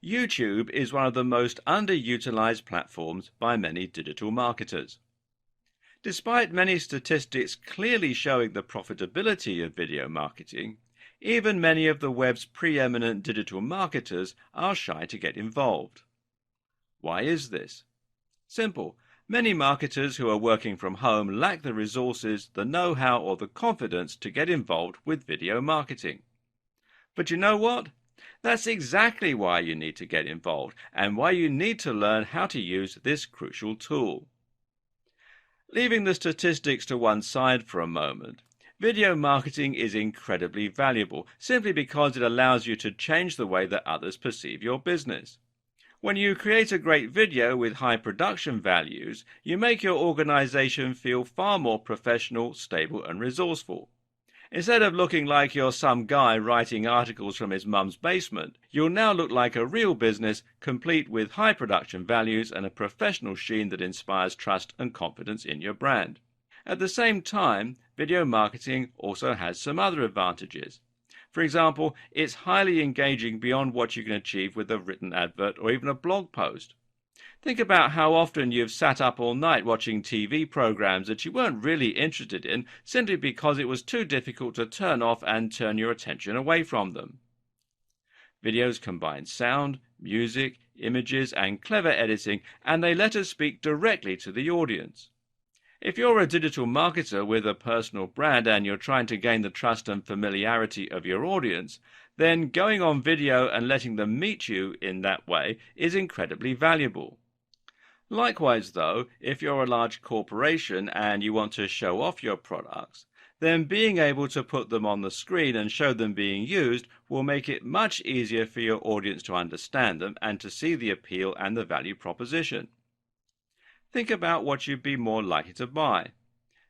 YouTube is one of the most underutilized platforms by many digital marketers. Despite many statistics clearly showing the profitability of video marketing, even many of the web's preeminent digital marketers are shy to get involved. Why is this? Simple. Many marketers who are working from home lack the resources, the know-how, or the confidence to get involved with video marketing. But you know what? That's exactly why you need to get involved and why you need to learn how to use this crucial tool. Leaving the statistics to one side for a moment, video marketing is incredibly valuable simply because it allows you to change the way that others perceive your business. When you create a great video with high production values, you make your organization feel far more professional, stable, and resourceful. Instead of looking like you're some guy writing articles from his mum's basement, you'll now look like a real business, complete with high production values and a professional sheen that inspires trust and confidence in your brand. At the same time, video marketing also has some other advantages. For example, it's highly engaging beyond what you can achieve with a written advert or even a blog post. Think about how often you've sat up all night watching TV programs that you weren't really interested in simply because it was too difficult to turn off and turn your attention away from them. Videos combine sound, music, images, and clever editing, and they let us speak directly to the audience. If you're a digital marketer with a personal brand and you're trying to gain the trust and familiarity of your audience, then going on video and letting them meet you in that way is incredibly valuable. Likewise, though, if you're a large corporation and you want to show off your products, then being able to put them on the screen and show them being used will make it much easier for your audience to understand them and to see the appeal and the value proposition. Think about what you'd be more likely to buy.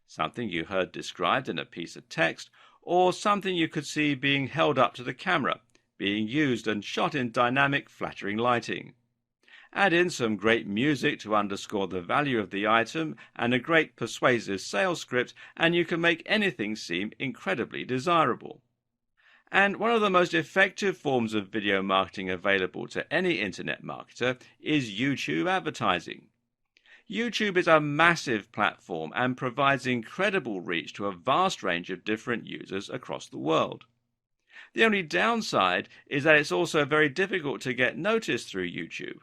Something you heard described in a piece of text, or something you could see being held up to the camera, being used and shot in dynamic, flattering lighting. Add in some great music to underscore the value of the item and a great persuasive sales script, and you can make anything seem incredibly desirable. And one of the most effective forms of video marketing available to any internet marketer is YouTube advertising. YouTube is a massive platform and provides incredible reach to a vast range of different users across the world. The only downside is that it's also very difficult to get noticed through YouTube.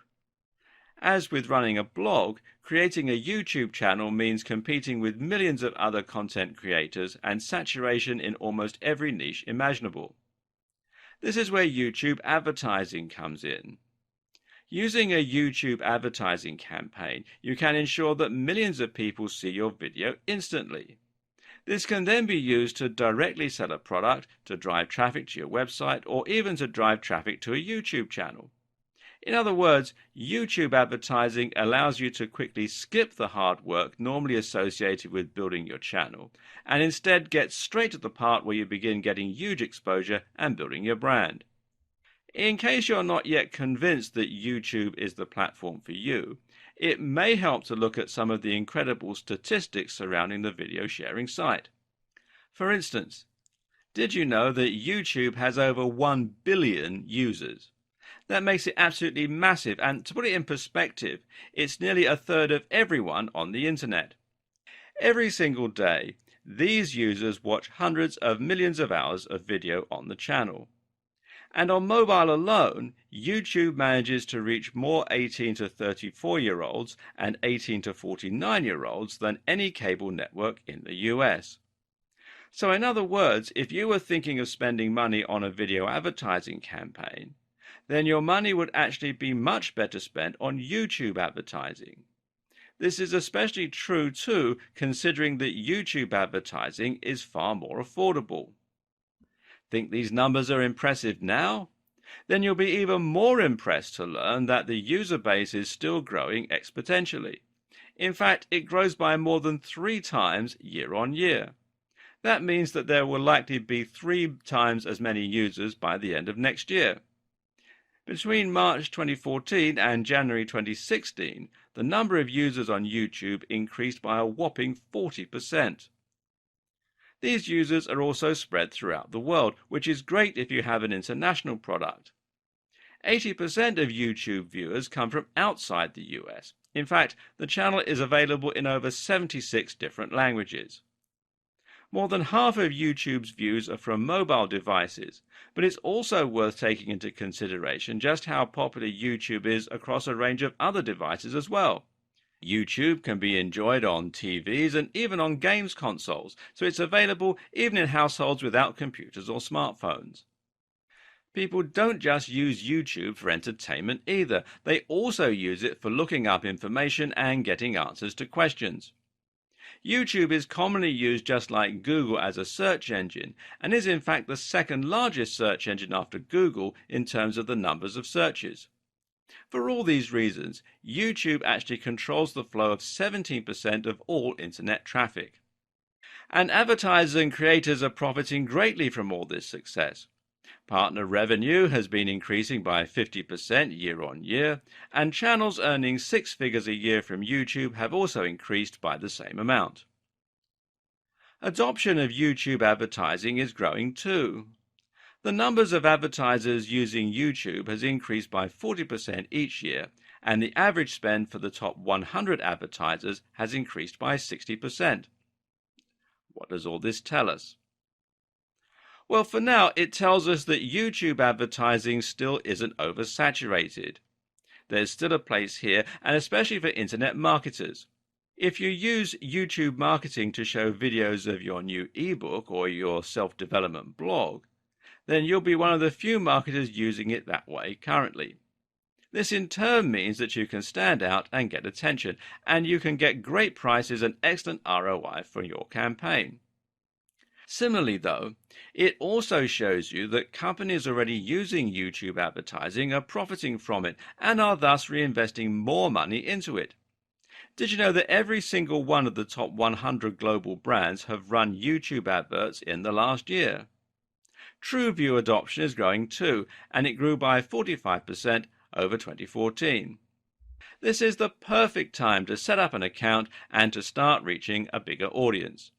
As with running a blog, creating a YouTube channel means competing with millions of other content creators and saturation in almost every niche imaginable. This is where YouTube advertising comes in. Using a YouTube advertising campaign, you can ensure that millions of people see your video instantly. This can then be used to directly sell a product, to drive traffic to your website, or even to drive traffic to a YouTube channel. In other words, YouTube advertising allows you to quickly skip the hard work normally associated with building your channel, and instead get straight to the part where you begin getting huge exposure and building your brand. In case you're not yet convinced that YouTube is the platform for you, it may help to look at some of the incredible statistics surrounding the video sharing site. For instance, did you know that YouTube has over 1 billion users? That makes it absolutely massive, and to put it in perspective, it's nearly a third of everyone on the internet. Every single day, these users watch hundreds of millions of hours of video on the channel. And on mobile alone, YouTube manages to reach more 18 to 34-year-olds and 18 to 49-year-olds than any cable network in the US. So in other words, if you were thinking of spending money on a video advertising campaign, then your money would actually be much better spent on YouTube advertising. This is especially true too, considering that YouTube advertising is far more affordable. Think these numbers are impressive now? Then you'll be even more impressed to learn that the user base is still growing exponentially. In fact, it grows by more than 3 times year on year. That means that there will likely be 3 times as many users by the end of next year. Between March 2014 and January 2016, the number of users on YouTube increased by a whopping 40%. These users are also spread throughout the world, which is great if you have an international product. 80% of YouTube viewers come from outside the US. In fact, the channel is available in over 76 different languages. More than half of YouTube's views are from mobile devices, but it's also worth taking into consideration just how popular YouTube is across a range of other devices as well. YouTube can be enjoyed on TVs and even on games consoles, so it's available even in households without computers or smartphones. People don't just use YouTube for entertainment either. They also use it for looking up information and getting answers to questions. YouTube is commonly used just like Google as a search engine, and is in fact the second largest search engine after Google in terms of the numbers of searches. For all these reasons, YouTube actually controls the flow of 17% of all internet traffic. And advertisers and creators are profiting greatly from all this success. Partner revenue has been increasing by 50% year on year, and channels earning 6 figures a year from YouTube have also increased by the same amount. Adoption of YouTube advertising is growing too. The numbers of advertisers using YouTube has increased by 40% each year, and the average spend for the top 100 advertisers has increased by 60%. What does all this tell us? Well, for now, it tells us that YouTube advertising still isn't oversaturated. There's still a place here, and especially for internet marketers. If you use YouTube marketing to show videos of your new ebook or your self-development blog, then you'll be one of the few marketers using it that way currently. This in turn means that you can stand out and get attention, and you can get great prices and excellent ROI for your campaign. Similarly, though, it also shows you that companies already using YouTube advertising are profiting from it and are thus reinvesting more money into it. Did you know that every single one of the top 100 global brands have run YouTube adverts in the last year? TrueView adoption is growing too, and it grew by 45% over 2014. This is the perfect time to set up an account and to start reaching a bigger audience.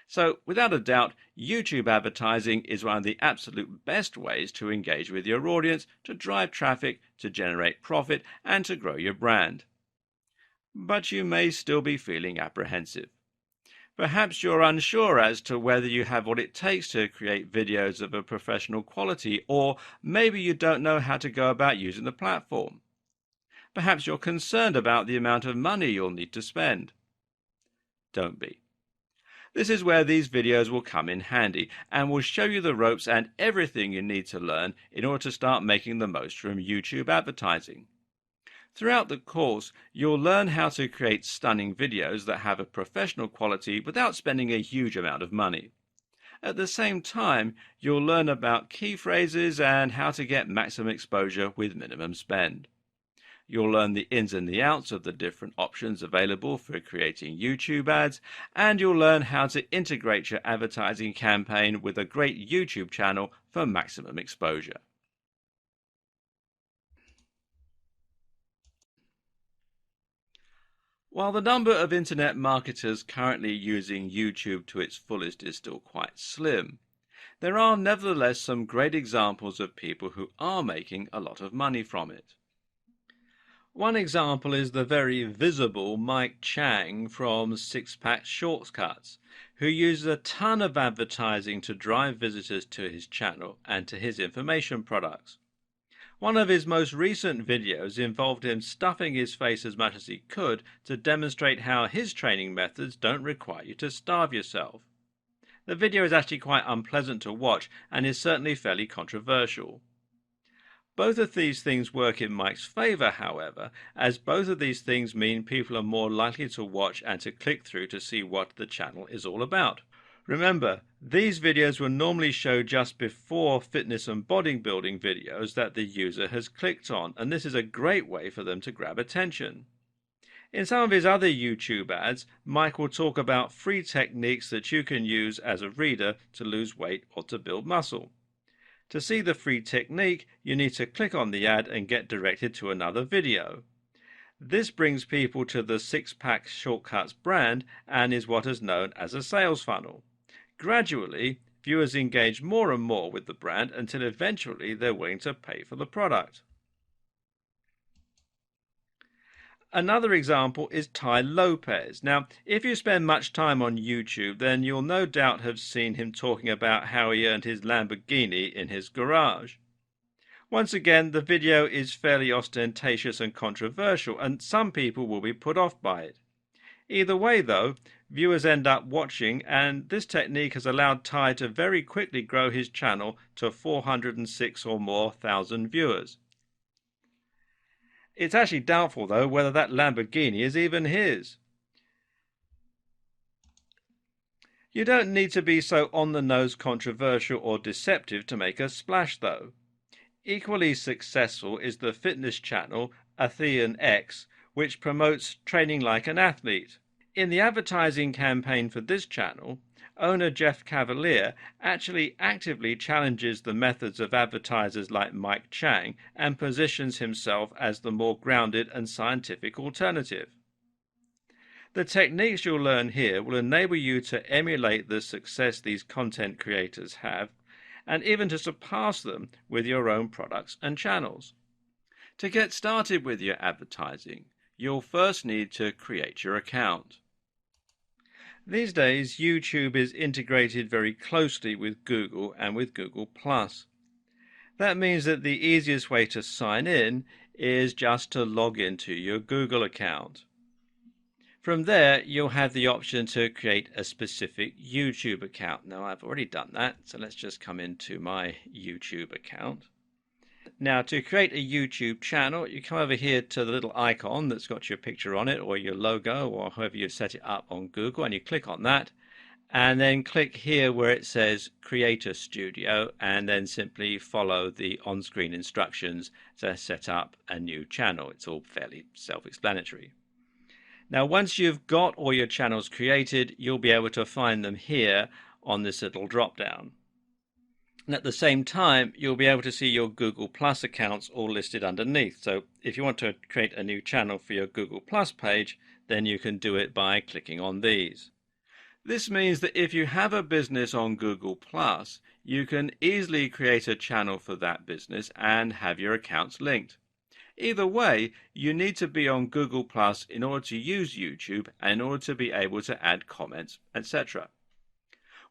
So, without a doubt, YouTube advertising is one of the absolute best ways to engage with your audience, to drive traffic, to generate profit, and to grow your brand. But you may still be feeling apprehensive. Perhaps you're unsure as to whether you have what it takes to create videos of a professional quality, or maybe you don't know how to go about using the platform. Perhaps you're concerned about the amount of money you'll need to spend. Don't be. This is where these videos will come in handy and will show you the ropes and everything you need to learn in order to start making the most from YouTube advertising. Throughout the course, you'll learn how to create stunning videos that have a professional quality without spending a huge amount of money. At the same time, you'll learn about key phrases and how to get maximum exposure with minimum spend. You'll learn the ins and the outs of the different options available for creating YouTube ads, and you'll learn how to integrate your advertising campaign with a great YouTube channel for maximum exposure. While the number of internet marketers currently using YouTube to its fullest is still quite slim, there are nevertheless some great examples of people who are making a lot of money from it. One example is the very visible Mike Chang from Six Pack Shortcuts, who uses a ton of advertising to drive visitors to his channel and to his information products. One of his most recent videos involved him stuffing his face as much as he could to demonstrate how his training methods don't require you to starve yourself. The video is actually quite unpleasant to watch and is certainly fairly controversial. Both of these things work in Mike's favor, however, as both of these things mean people are more likely to watch and to click through to see what the channel is all about. Remember, these videos will normally show just before fitness and bodybuilding videos that the user has clicked on, and this is a great way for them to grab attention. In some of his other YouTube ads, Mike will talk about free techniques that you can use as a reader to lose weight or to build muscle. To see the free technique, you need to click on the ad and get directed to another video. This brings people to the Six Pack Shortcuts brand and is what is known as a sales funnel. Gradually, viewers engage more and more with the brand until eventually they're willing to pay for the product. Another example is Tai Lopez. Now, if you spend much time on YouTube, then you'll no doubt have seen him talking about how he earned his Lamborghini in his garage. Once again, the video is fairly ostentatious and controversial, and some people will be put off by it. Either way, though, viewers end up watching, and this technique has allowed Tai to very quickly grow his channel to 406 or more thousand viewers. It's actually doubtful, though, whether that Lamborghini is even his. You don't need to be so on-the-nose controversial or deceptive to make a splash, though. Equally successful is the fitness channel Athlean X, which promotes training like an athlete. In the advertising campaign for this channel, owner Jeff Cavalier actually actively challenges the methods of advertisers like Mike Chang and positions himself as the more grounded and scientific alternative. The techniques you'll learn here will enable you to emulate the success these content creators have, and even to surpass them with your own products and channels. To get started with your advertising, you'll first need to create your account. These days, YouTube is integrated very closely with Google and with Google+. That means that the easiest way to sign in is just to log into your Google account. From there, you'll have the option to create a specific YouTube account. Now, I've already done that, so let's just come into my YouTube account. Now, to create a YouTube channel, you come over here to the little icon that's got your picture on it, or your logo, or however you set it up on Google, and you click on that, and then click here where it says Creator Studio, and then simply follow the on-screen instructions to set up a new channel. It's all fairly self-explanatory. Now, once you've got all your channels created, you'll be able to find them here on this little drop-down. And at the same time, you'll be able to see your Google Plus accounts all listed underneath. So if you want to create a new channel for your Google Plus page, then you can do it by clicking on these. This means that if you have a business on Google Plus, you can easily create a channel for that business and have your accounts linked. Either way, you need to be on Google Plus in order to use YouTube and in order to be able to add comments, etc.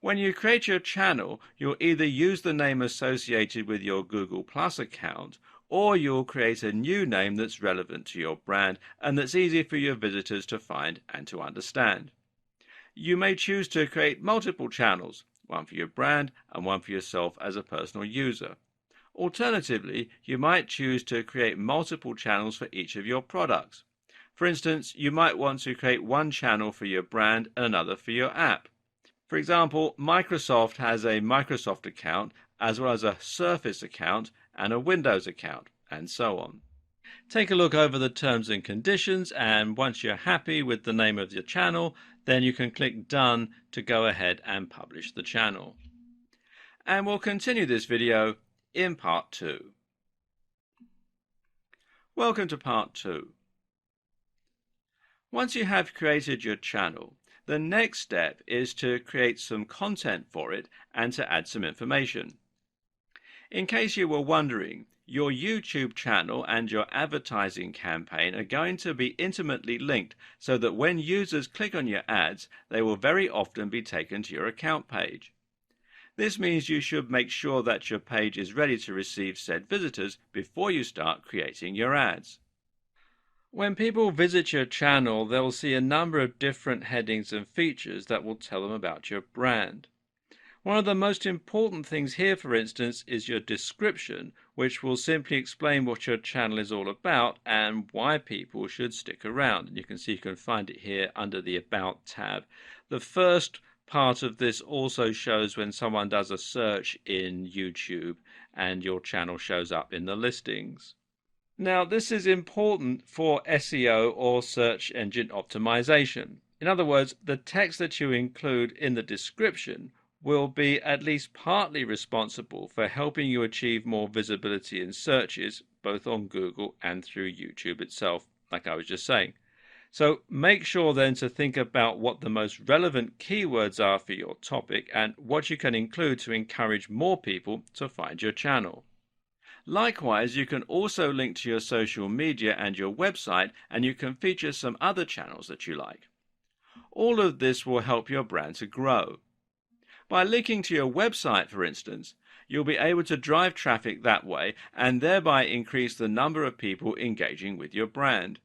When you create your channel, you'll either use the name associated with your Google Plus account, or you'll create a new name that's relevant to your brand and that's easy for your visitors to find and to understand. You may choose to create multiple channels, one for your brand and one for yourself as a personal user. Alternatively, you might choose to create multiple channels for each of your products. For instance, you might want to create one channel for your brand and another for your app. For example, Microsoft has a Microsoft account as well as a Surface account and a Windows account, and so on. Take a look over the terms and conditions, and once you're happy with the name of your channel, then you can click Done to go ahead and publish the channel. And we'll continue this video in part 2. Welcome to part 2. Once you have created your channel, the next step is to create some content for it and to add some information. In case you were wondering, your YouTube channel and your advertising campaign are going to be intimately linked so that when users click on your ads, they will very often be taken to your account page. This means you should make sure that your page is ready to receive said visitors before you start creating your ads. When people visit your channel, they'll see a number of different headings and features that will tell them about your brand. One of the most important things here, for instance, is your description, which will simply explain what your channel is all about and why people should stick around. And you can see you can find it here under the About tab. The first part of this also shows when someone does a search in YouTube and your channel shows up in the listings. Now, this is important for SEO or search engine optimization. In other words, the text that you include in the description will be at least partly responsible for helping you achieve more visibility in searches, both on Google and through YouTube itself, like I was just saying. So make sure then to think about what the most relevant keywords are for your topic and what you can include to encourage more people to find your channel. Likewise, you can also link to your social media and your website, and you can feature some other channels that you like. All of this will help your brand to grow. By linking to your website, for instance, you'll be able to drive traffic that way and thereby increase the number of people engaging with your brand.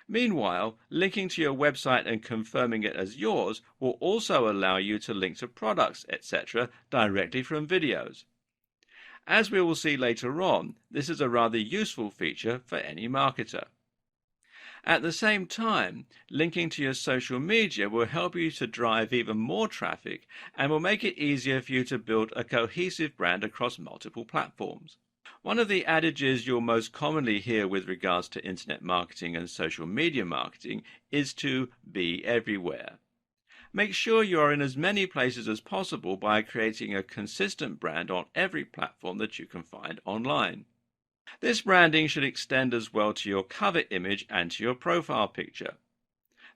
Meanwhile, linking to your website and confirming it as yours will also allow you to link to products, etc., directly from videos. As we will see later on, this is a rather useful feature for any marketer. At the same time, linking to your social media will help you to drive even more traffic and will make it easier for you to build a cohesive brand across multiple platforms. One of the adages you'll most commonly hear with regards to internet marketing and social media marketing is to be everywhere. Make sure you are in as many places as possible by creating a consistent brand on every platform that you can find online. This branding should extend as well to your cover image and to your profile picture.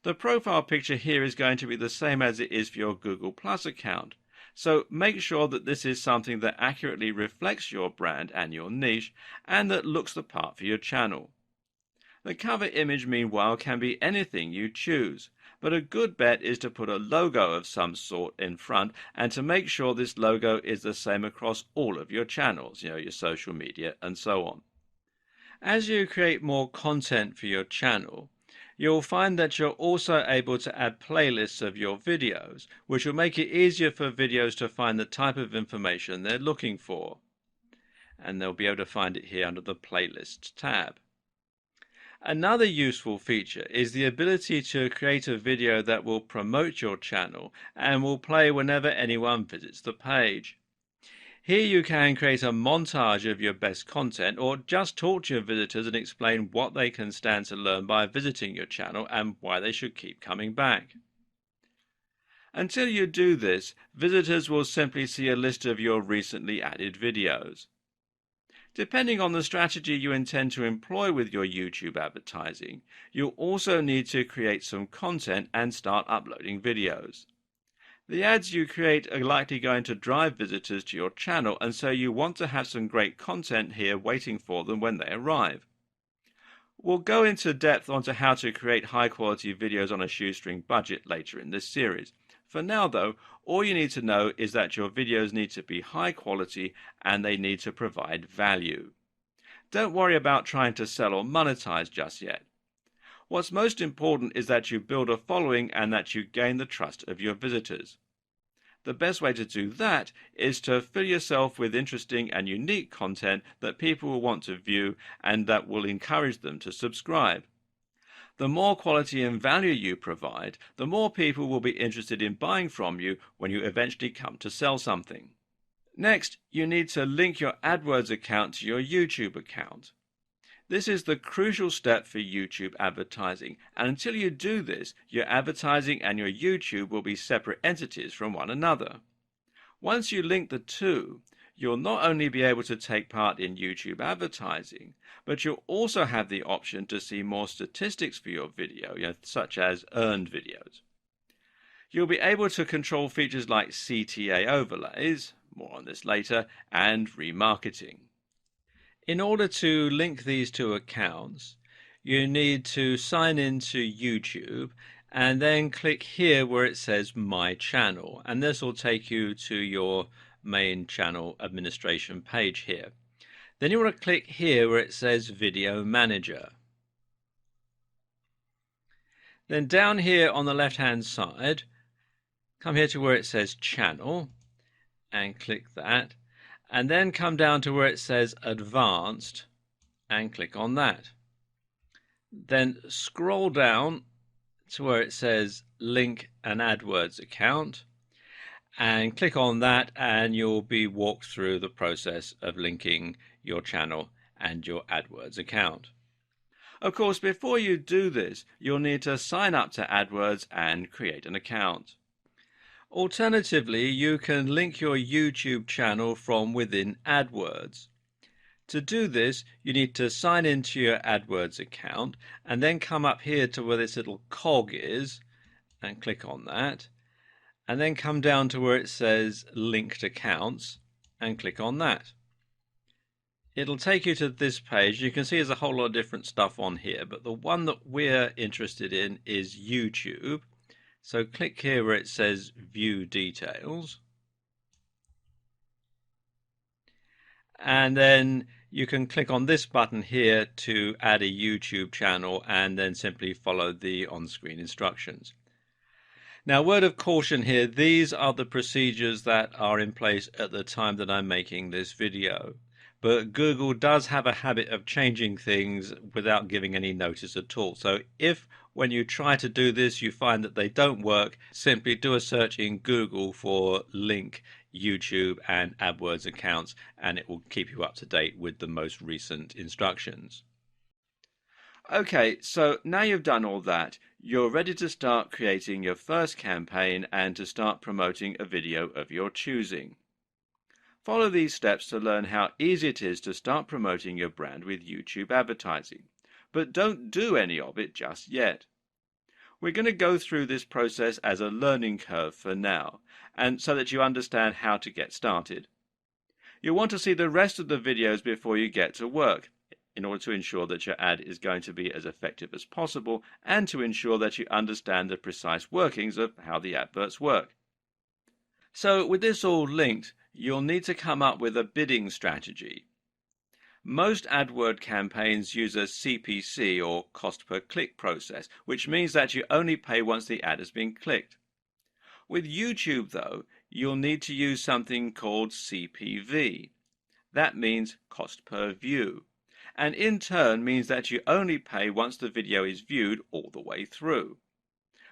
The profile picture here is going to be the same as it is for your Google Plus account, so make sure that this is something that accurately reflects your brand and your niche and that looks the part for your channel. The cover image, meanwhile, can be anything you choose, but a good bet is to put a logo of some sort in front and to make sure this logo is the same across all of your channels, your social media and so on. As you create more content for your channel, you'll find that you're also able to add playlists of your videos, which will make it easier for videos to find the type of information they're looking for. And they'll be able to find it here under the Playlists tab. Another useful feature is the ability to create a video that will promote your channel and will play whenever anyone visits the page. Here you can create a montage of your best content or just talk to your visitors and explain what they can stand to learn by visiting your channel and why they should keep coming back. Until you do this, visitors will simply see a list of your recently added videos. Depending on the strategy you intend to employ with your YouTube advertising, you'll also need to create some content and start uploading videos. The ads you create are likely going to drive visitors to your channel, and so you want to have some great content here waiting for them when they arrive. We'll go into depth onto how to create high-quality videos on a shoestring budget later in this series. For now, though, all you need to know is that your videos need to be high quality and they need to provide value. Don't worry about trying to sell or monetize just yet. What's most important is that you build a following and that you gain the trust of your visitors. The best way to do that is to fill yourself with interesting and unique content that people will want to view and that will encourage them to subscribe. The more quality and value you provide, the more people will be interested in buying from you when you eventually come to sell something. Next, you need to link your AdWords account to your YouTube account. This is the crucial step for YouTube advertising, and until you do this, your advertising and your YouTube will be separate entities from one another. Once you link the two, you'll not only be able to take part in YouTube advertising, but you'll also have the option to see more statistics for your video, such as earned videos. You'll be able to control features like CTA overlays, more on this later, and remarketing. In order to link these two accounts, you need to sign into YouTube and then click here where it says My Channel, and this will take you to your main channel administration page here. Then you want to click here where it says Video Manager. Then down here on the left hand side, come here to where it says Channel and click that, and then come down to where it says Advanced and click on that. Then scroll down to where it says Link an AdWords account and click on that, and you'll be walked through the process of linking your channel and your AdWords account. Of course, before you do this, you'll need to sign up to AdWords and create an account. Alternatively, you can link your YouTube channel from within AdWords. To do this, you need to sign into your AdWords account and then come up here to where this little cog is and click on that, and then come down to where it says Linked Accounts and click on that. It'll take you to this page. You can see there's a whole lot of different stuff on here, but the one that we're interested in is YouTube. So click here where it says View Details. And then you can click on this button here to add a YouTube channel and then simply follow the on-screen instructions. Now, word of caution here, these are the procedures that are in place at the time that I'm making this video. But Google does have a habit of changing things without giving any notice at all. So if when you try to do this you find that they don't work, simply do a search in Google for link YouTube and AdWords accounts and it will keep you up to date with the most recent instructions. Okay, so now you've done all that, you're ready to start creating your first campaign and to start promoting a video of your choosing. Follow these steps to learn how easy it is to start promoting your brand with YouTube advertising, but don't do any of it just yet. We're going to go through this process as a learning curve for now, and so that you understand how to get started. You'll want to see the rest of the videos before you get to work, in order to ensure that your ad is going to be as effective as possible and to ensure that you understand the precise workings of how the adverts work. So with this all linked, you'll need to come up with a bidding strategy. Most AdWord campaigns use a CPC or cost per click process, which means that you only pay once the ad has been clicked. With YouTube though, you'll need to use something called CPV. That means cost per view, and in turn means that you only pay once the video is viewed all the way through.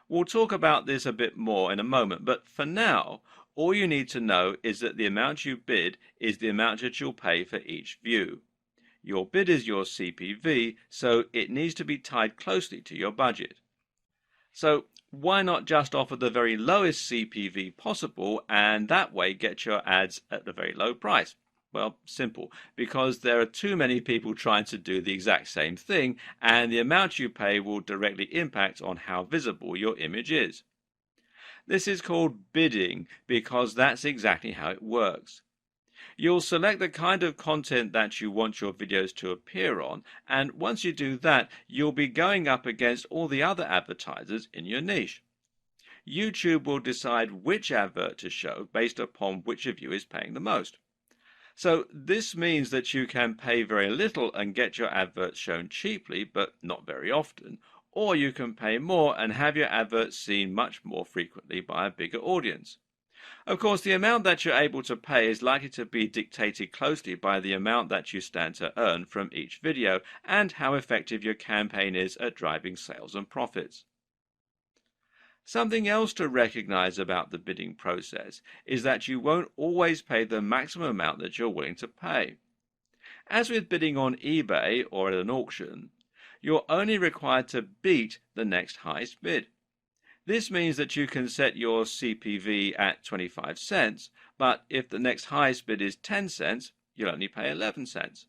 We'll talk about this a bit more in a moment, but for now, all you need to know is that the amount you bid is the amount that you'll pay for each view. Your bid is your CPV, so it needs to be tied closely to your budget. So why not just offer the very lowest CPV possible and that way get your ads at a very low price? Well, simple, because there are too many people trying to do the exact same thing, and the amount you pay will directly impact on how visible your image is. This is called bidding because that's exactly how it works. You'll select the kind of content that you want your videos to appear on, and once you do that, you'll be going up against all the other advertisers in your niche. YouTube will decide which advert to show based upon which of you is paying the most. So this means that you can pay very little and get your adverts shown cheaply, but not very often, or you can pay more and have your adverts seen much more frequently by a bigger audience. Of course, the amount that you're able to pay is likely to be dictated closely by the amount that you stand to earn from each video and how effective your campaign is at driving sales and profits. Something else to recognize about the bidding process is that you won't always pay the maximum amount that you're willing to pay. As with bidding on eBay or at an auction, you're only required to beat the next highest bid. This means that you can set your CPV at 25 cents, but if the next highest bid is 10 cents, you'll only pay 11 cents.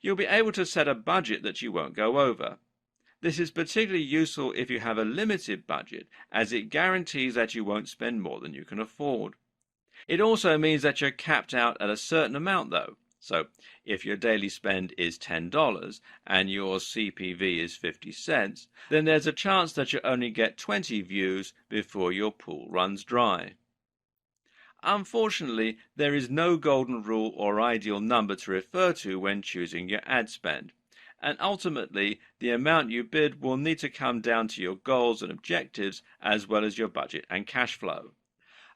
You'll be able to set a budget that you won't go over. This is particularly useful if you have a limited budget, as it guarantees that you won't spend more than you can afford. It also means that you're capped out at a certain amount though. So if your daily spend is $10 and your CPV is 50 cents, then there's a chance that you only get 20 views before your pool runs dry. Unfortunately, there is no golden rule or ideal number to refer to when choosing your ad spend. And ultimately, the amount you bid will need to come down to your goals and objectives as well as your budget and cash flow.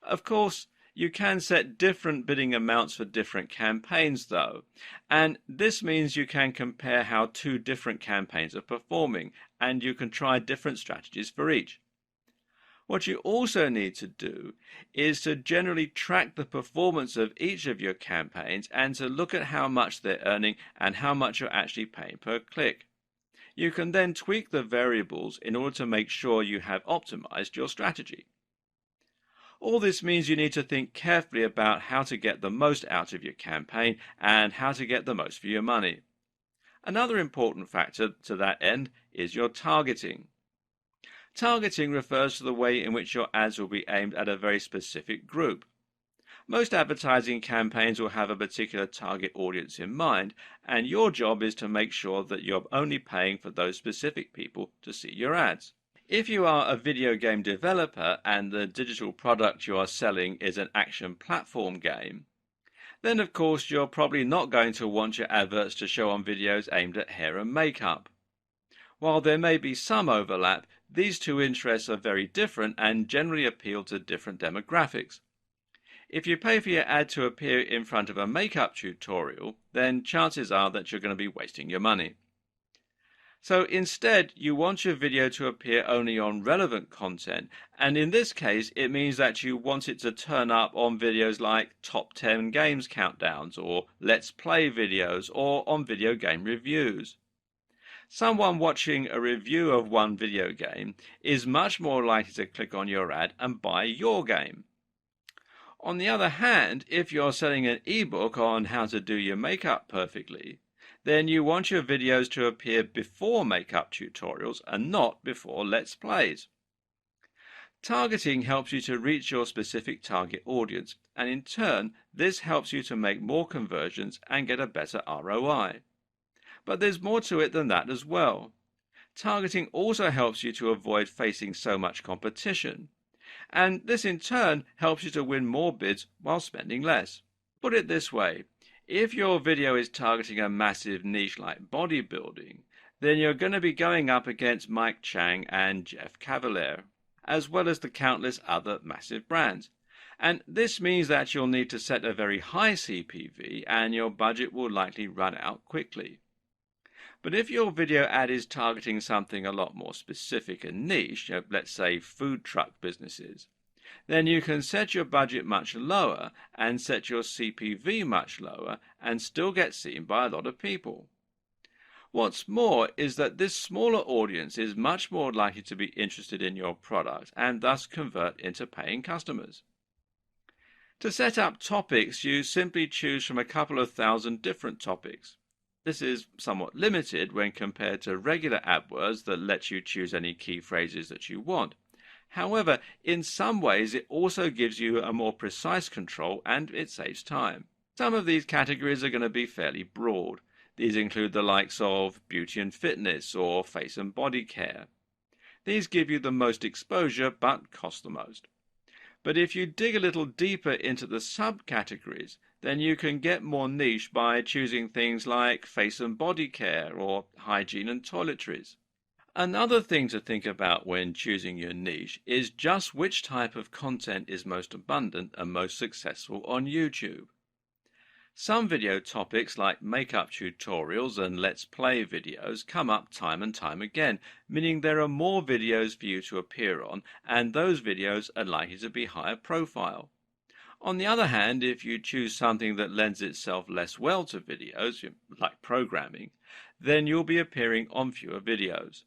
Of course, you can set different bidding amounts for different campaigns though, and this means you can compare how two different campaigns are performing, and you can try different strategies for each. What you also need to do is to generally track the performance of each of your campaigns and to look at how much they're earning and how much you're actually paying per click. You can then tweak the variables in order to make sure you have optimized your strategy. All this means you need to think carefully about how to get the most out of your campaign and how to get the most for your money. Another important factor to that end is your targeting. Targeting refers to the way in which your ads will be aimed at a very specific group. Most advertising campaigns will have a particular target audience in mind, and your job is to make sure that you're only paying for those specific people to see your ads. If you are a video game developer and the digital product you are selling is an action platform game, then of course you're probably not going to want your adverts to show on videos aimed at hair and makeup. While there may be some overlap, these two interests are very different and generally appeal to different demographics. If you pay for your ad to appear in front of a makeup tutorial, then chances are that you're going to be wasting your money. So instead, you want your video to appear only on relevant content, and in this case, it means that you want it to turn up on videos like top 10 games countdowns, or let's play videos, or on video game reviews. Someone watching a review of one video game is much more likely to click on your ad and buy your game. On the other hand, if you're selling an ebook on how to do your makeup perfectly, then you want your videos to appear before makeup tutorials and not before Let's Plays. Targeting helps you to reach your specific target audience, and in turn, this helps you to make more conversions and get a better ROI. But there's more to it than that as well. Targeting also helps you to avoid facing so much competition, and this in turn helps you to win more bids while spending less. Put it this way. If your video is targeting a massive niche like bodybuilding, then you're going to be going up against Mike Chang and Jeff Cavaliere, as well as the countless other massive brands. And this means that you'll need to set a very high CPV and your budget will likely run out quickly. But if your video ad is targeting something a lot more specific and niche, let's say food truck businesses, then you can set your budget much lower and set your CPV much lower and still get seen by a lot of people. What's more is that this smaller audience is much more likely to be interested in your product and thus convert into paying customers. To set up topics, you simply choose from a couple of thousand different topics. This is somewhat limited when compared to regular AdWords that lets you choose any key phrases that you want. However, in some ways it also gives you a more precise control and it saves time. Some of these categories are going to be fairly broad. These include the likes of beauty and fitness or face and body care. These give you the most exposure but cost the most. But if you dig a little deeper into the subcategories, then you can get more niche by choosing things like face and body care or hygiene and toiletries. Another thing to think about when choosing your niche is just which type of content is most abundant and most successful on YouTube. Some video topics like makeup tutorials and let's play videos come up time and time again, meaning there are more videos for you to appear on, and those videos are likely to be higher profile. On the other hand, if you choose something that lends itself less well to videos, like programming, then you'll be appearing on fewer videos.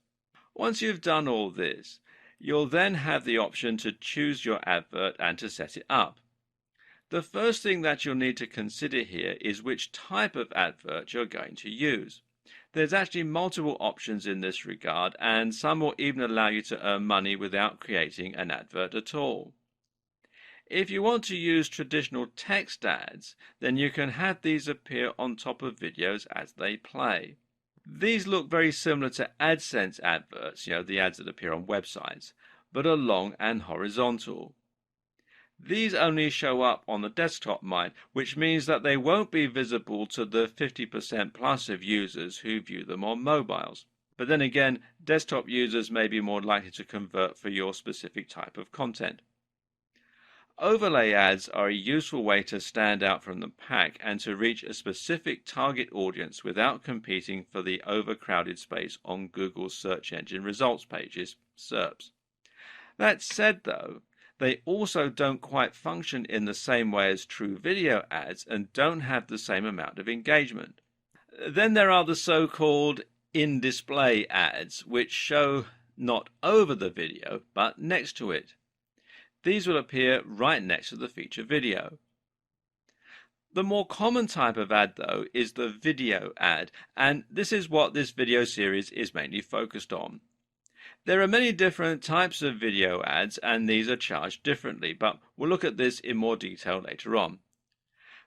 Once you've done all this, you'll then have the option to choose your advert and to set it up. The first thing that you'll need to consider here is which type of advert you're going to use. There's actually multiple options in this regard, and some will even allow you to earn money without creating an advert at all. If you want to use traditional text ads, then you can have these appear on top of videos as they play. These look very similar to AdSense adverts, the ads that appear on websites, but are long and horizontal. These only show up on the desktop mind, which means that they won't be visible to the 50% plus of users who view them on mobiles. But then again, desktop users may be more likely to convert for your specific type of content. Overlay ads are a useful way to stand out from the pack and to reach a specific target audience without competing for the overcrowded space on Google's search engine results pages, SERPs. That said, though, they also don't quite function in the same way as true video ads and don't have the same amount of engagement. Then there are the so-called in-display ads, which show not over the video, but next to it. These will appear right next to the feature video. The more common type of ad, though, is the video ad, and this is what this video series is mainly focused on. There are many different types of video ads, and these are charged differently, but we'll look at this in more detail later on.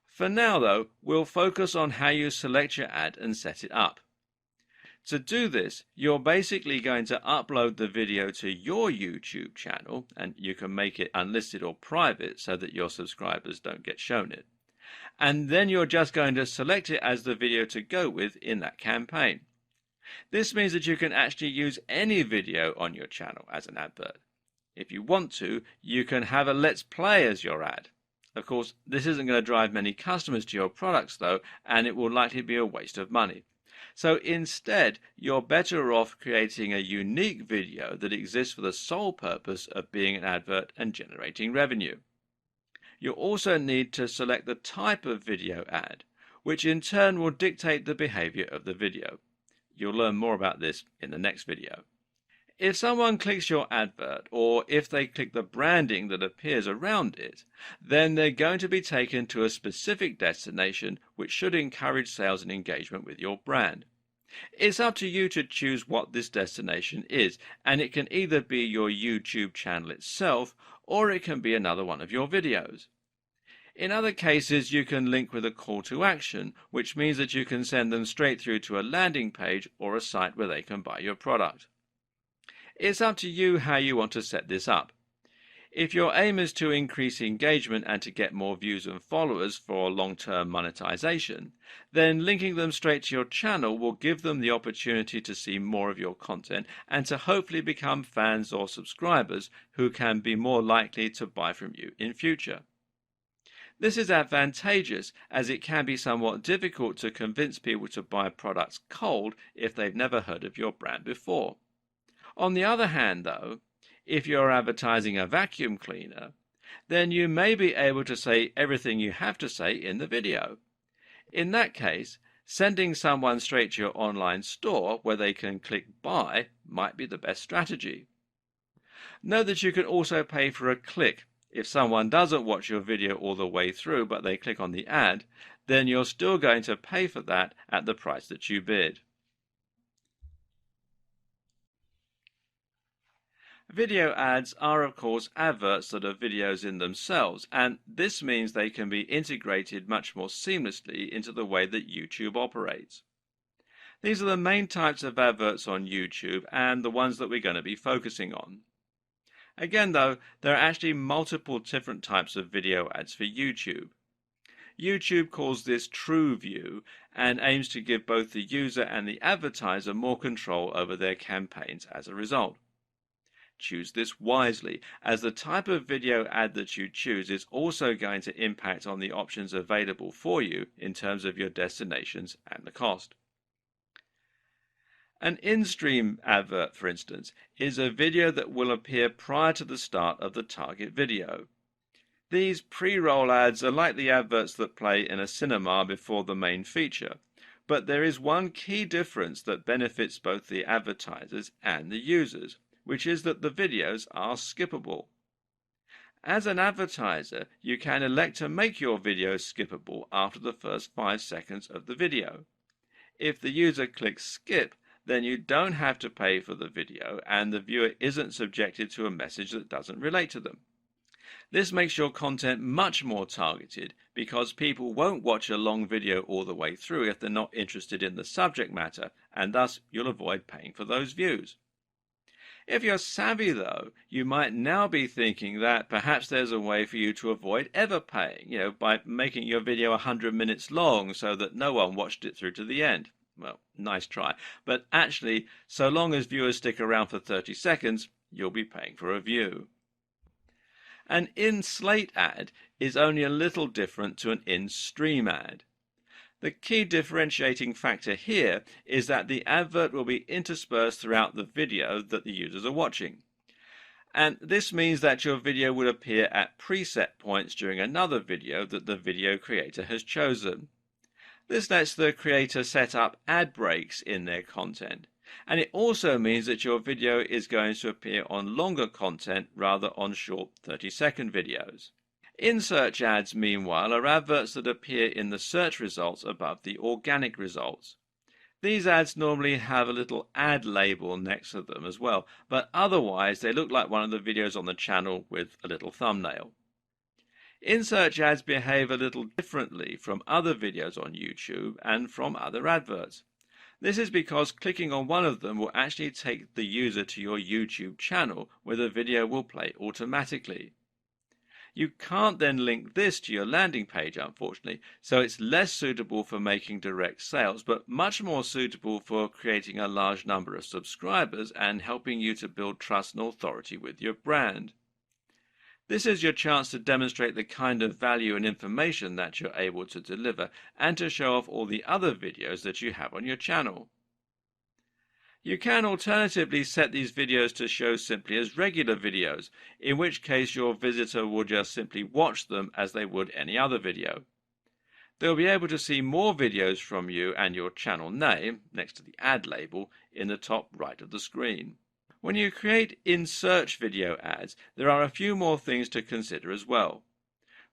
For now, though, we'll focus on how you select your ad and set it up. To do this, you're basically going to upload the video to your YouTube channel, and you can make it unlisted or private so that your subscribers don't get shown it. And then you're just going to select it as the video to go with in that campaign. This means that you can actually use any video on your channel as an advert. If you want to, you can have a Let's Play as your ad. Of course, this isn't going to drive many customers to your products though, and it will likely be a waste of money. So instead, you're better off creating a unique video that exists for the sole purpose of being an advert and generating revenue. You'll also need to select the type of video ad, which in turn will dictate the behavior of the video. You'll learn more about this in the next video. If someone clicks your advert, or if they click the branding that appears around it, then they're going to be taken to a specific destination which should encourage sales and engagement with your brand. It's up to you to choose what this destination is, and it can either be your YouTube channel itself, or it can be another one of your videos. In other cases, you can link with a call to action, which means that you can send them straight through to a landing page or a site where they can buy your product. It's up to you how you want to set this up. If your aim is to increase engagement and to get more views and followers for long-term monetization, then linking them straight to your channel will give them the opportunity to see more of your content and to hopefully become fans or subscribers who can be more likely to buy from you in future. This is advantageous as it can be somewhat difficult to convince people to buy products cold if they've never heard of your brand before. On the other hand, though, if you're advertising a vacuum cleaner, then you may be able to say everything you have to say in the video. In that case, sending someone straight to your online store where they can click buy might be the best strategy. Note that you can also pay for a click. If someone doesn't watch your video all the way through but they click on the ad, then you're still going to pay for that at the price that you bid. Video ads are of course adverts that are videos in themselves, and this means they can be integrated much more seamlessly into the way that YouTube operates. These are the main types of adverts on YouTube and the ones that we're going to be focusing on. Again though, there are actually multiple different types of video ads for YouTube. YouTube calls this True View and aims to give both the user and the advertiser more control over their campaigns as a result. Choose this wisely, as the type of video ad that you choose is also going to impact on the options available for you in terms of your destinations and the cost. An in-stream advert, for instance, is a video that will appear prior to the start of the target video. These pre-roll ads are like the adverts that play in a cinema before the main feature, but there is one key difference that benefits both the advertisers and the users, which is that the videos are skippable. As an advertiser, you can elect to make your videos skippable after the first 5 seconds of the video. If the user clicks skip, then you don't have to pay for the video and the viewer isn't subjected to a message that doesn't relate to them. This makes your content much more targeted because people won't watch a long video all the way through if they're not interested in the subject matter, and thus you'll avoid paying for those views. If you're savvy though, you might now be thinking that perhaps there's a way for you to avoid ever paying, by making your video 100 minutes long so that no one watched it through to the end. Well, nice try. But actually, so long as viewers stick around for 30 seconds, you'll be paying for a view. An in-slate ad is only a little different to an in-stream ad. The key differentiating factor here is that the advert will be interspersed throughout the video that the users are watching. And this means that your video will appear at preset points during another video that the video creator has chosen. This lets the creator set up ad breaks in their content, and it also means that your video is going to appear on longer content rather on short 30-second videos. In-search ads, meanwhile, are adverts that appear in the search results above the organic results. These ads normally have a little ad label next to them as well, but otherwise they look like one of the videos on the channel with a little thumbnail. In-search ads behave a little differently from other videos on YouTube and from other adverts. This is because clicking on one of them will actually take the user to your YouTube channel where the video will play automatically. You can't then link this to your landing page, unfortunately, so it's less suitable for making direct sales, but much more suitable for creating a large number of subscribers and helping you to build trust and authority with your brand. This is your chance to demonstrate the kind of value and information that you're able to deliver and to show off all the other videos that you have on your channel. You can alternatively set these videos to show simply as regular videos, in which case your visitor will just simply watch them as they would any other video. They'll be able to see more videos from you and your channel name, next to the ad label, in the top right of the screen. When you create in-search video ads, there are a few more things to consider as well.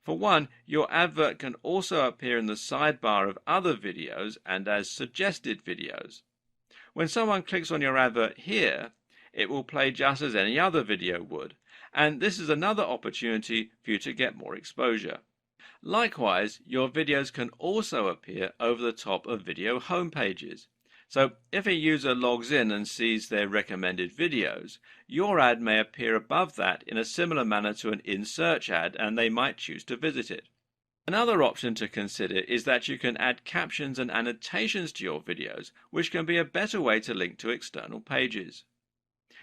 For one, your advert can also appear in the sidebar of other videos and as suggested videos. When someone clicks on your advert here, it will play just as any other video would, and this is another opportunity for you to get more exposure. Likewise, your videos can also appear over the top of video homepages. So if a user logs in and sees their recommended videos, your ad may appear above that in a similar manner to an in-search ad, and they might choose to visit it. Another option to consider is that you can add captions and annotations to your videos, which can be a better way to link to external pages.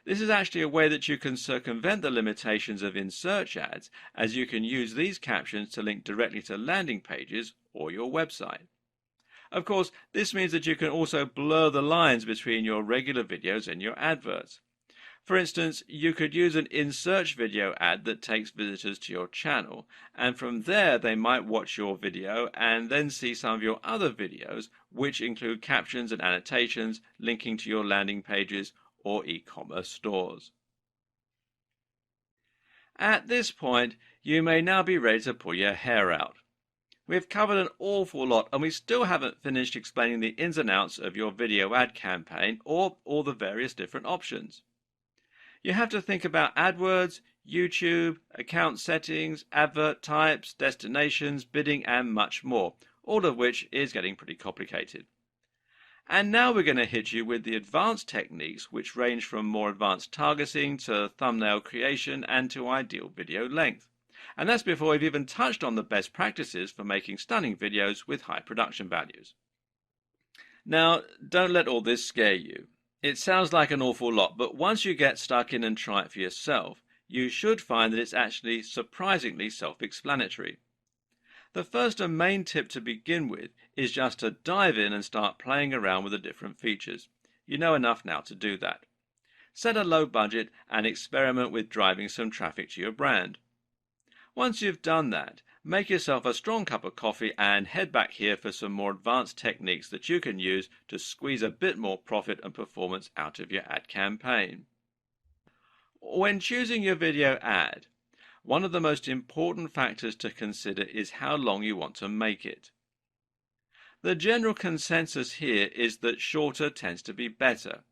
This is actually a way that you can circumvent the limitations of in-search ads, as you can use these captions to link directly to landing pages or your website. Of course, this means that you can also blur the lines between your regular videos and your adverts. For instance, you could use an in-search video ad that takes visitors to your channel, and from there they might watch your video and then see some of your other videos, which include captions and annotations linking to your landing pages or e-commerce stores. At this point, you may now be ready to pull your hair out. We've covered an awful lot, and we still haven't finished explaining the ins and outs of your video ad campaign or all the various different options. You have to think about AdWords, YouTube, account settings, advert types, destinations, bidding, and much more, all of which is getting pretty complicated. And now we're going to hit you with the advanced techniques, which range from more advanced targeting to thumbnail creation and to ideal video length. And that's before we've even touched on the best practices for making stunning videos with high production values. Now, don't let all this scare you. It sounds like an awful lot, but once you get stuck in and try it for yourself, you should find that it's actually surprisingly self-explanatory. The first and main tip to begin with is just to dive in and start playing around with the different features. You know enough now to do that. Set a low budget and experiment with driving some traffic to your brand. Once you've done that, make yourself a strong cup of coffee and head back here for some more advanced techniques that you can use to squeeze a bit more profit and performance out of your ad campaign. When choosing your video ad, one of the most important factors to consider is how long you want to make it. The general consensus here is that shorter tends to be better.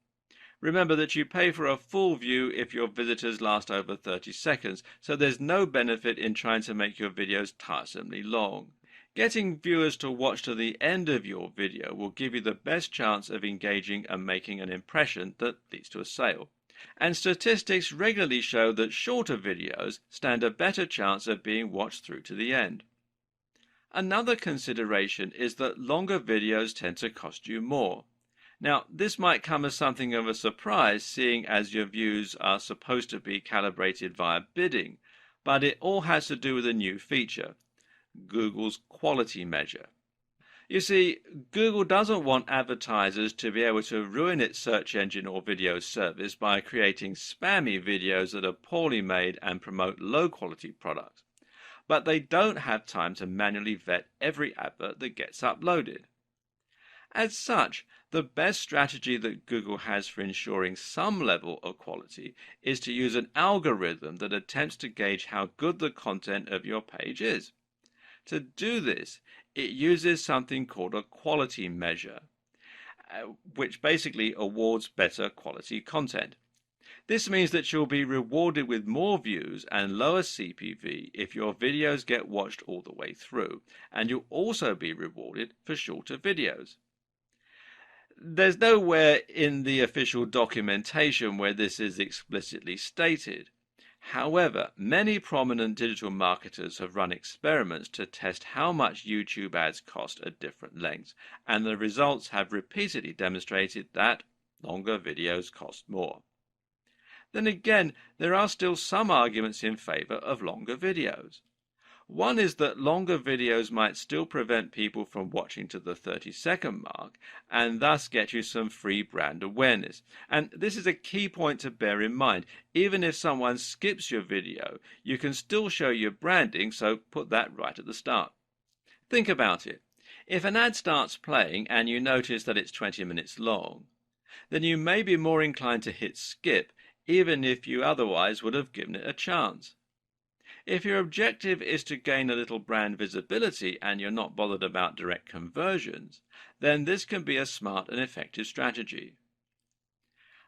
Remember that you pay for a full view if your visitors last over 30 seconds, so there's no benefit in trying to make your videos tiresomely long. Getting viewers to watch to the end of your video will give you the best chance of engaging and making an impression that leads to a sale. And statistics regularly show that shorter videos stand a better chance of being watched through to the end. Another consideration is that longer videos tend to cost you more. Now, this might come as something of a surprise, seeing as your views are supposed to be calibrated via bidding, but it all has to do with a new feature, Google's quality measure. You see, Google doesn't want advertisers to be able to ruin its search engine or video service by creating spammy videos that are poorly made and promote low-quality products. But they don't have time to manually vet every advert that gets uploaded. As such, the best strategy that Google has for ensuring some level of quality is to use an algorithm that attempts to gauge how good the content of your page is. To do this, it uses something called a quality measure. which basically awards better quality content. This means that you'll be rewarded with more views and lower CPV if your videos get watched all the way through, and you'll also be rewarded for shorter videos. There's nowhere in the official documentation where this is explicitly stated. However, many prominent digital marketers have run experiments to test how much YouTube ads cost at different lengths, and the results have repeatedly demonstrated that longer videos cost more. Then again, there are still some arguments in favor of longer videos. One is that longer videos might still prevent people from watching to the 30-second mark and thus get you some free brand awareness. And this is a key point to bear in mind. Even if someone skips your video, you can still show your branding, so put that right at the start. Think about it. If an ad starts playing and you notice that it's 20 minutes long, then you may be more inclined to hit skip, even if you otherwise would have given it a chance. If your objective is to gain a little brand visibility and you're not bothered about direct conversions, then this can be a smart and effective strategy.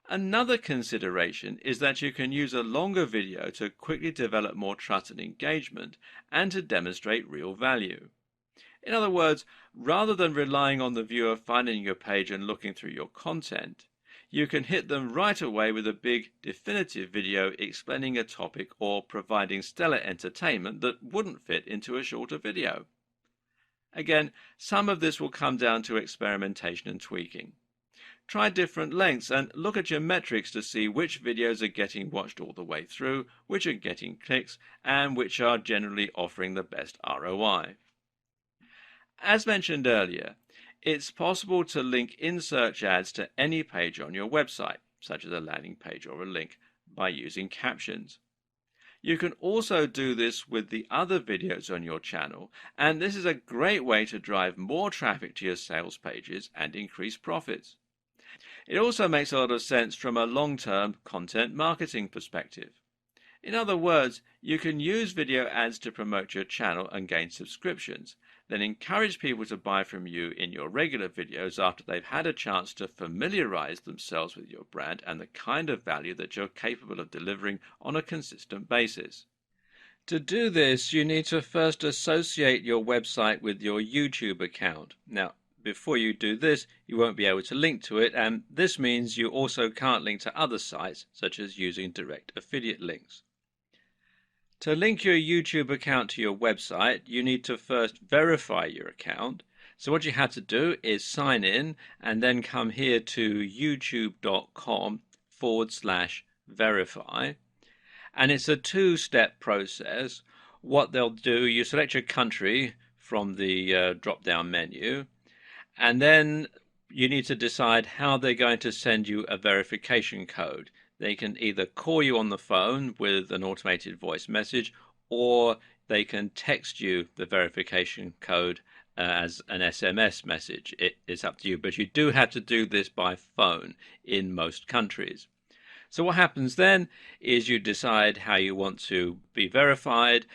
Another consideration is that you can use a longer video to quickly develop more trust and engagement and to demonstrate real value. In other words, rather than relying on the viewer finding your page and looking through your content, you can hit them right away with a big, definitive video explaining a topic or providing stellar entertainment that wouldn't fit into a shorter video. Again, some of this will come down to experimentation and tweaking. Try different lengths and look at your metrics to see which videos are getting watched all the way through, which are getting clicks, and which are generally offering the best ROI. As mentioned earlier, it's possible to link in-search ads to any page on your website, such as a landing page or a link, by using captions. You can also do this with the other videos on your channel, and this is a great way to drive more traffic to your sales pages and increase profits. It also makes a lot of sense from a long-term content marketing perspective. In other words, you can use video ads to promote your channel and gain subscriptions, then encourage people to buy from you in your regular videos after they've had a chance to familiarize themselves with your brand and the kind of value that you're capable of delivering on a consistent basis. To do this, you need to first associate your website with your YouTube account. Now, before you do this, you won't be able to link to it, and this means you also can't link to other sites, such as using direct affiliate links. To link your YouTube account to your website, you need to first verify your account. So what you have to do is sign in and then come here to youtube.com/verify. And it's a two-step process. What they'll do, you select your country from the drop-down menu, and then you need to decide how they're going to send you a verification code. They can either call you on the phone with an automated voice message, or they can text you the verification code as an SMS message. It is up to you, but you do have to do this by phone in most countries. So what happens then is you decide how you want to be verified,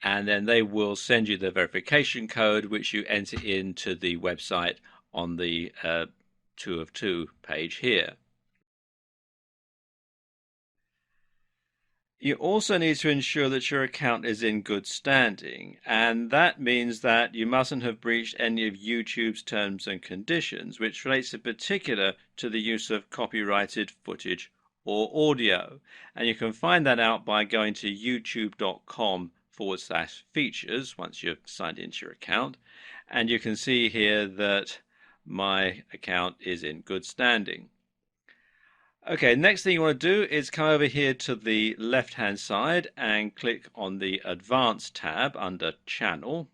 and then they will send you the verification code, which you enter into the website on the 2 of 2 page here. You also need to ensure that your account is in good standing, and that means that you mustn't have breached any of YouTube's terms and conditions, which relates in particular to the use of copyrighted footage or audio. And you can find that out by going to youtube.com/features once you've signed into your account, and you can see here that my account is in good standing. Okay, next thing you want to do is come over here to the left-hand side and click on the Advanced tab under Channel.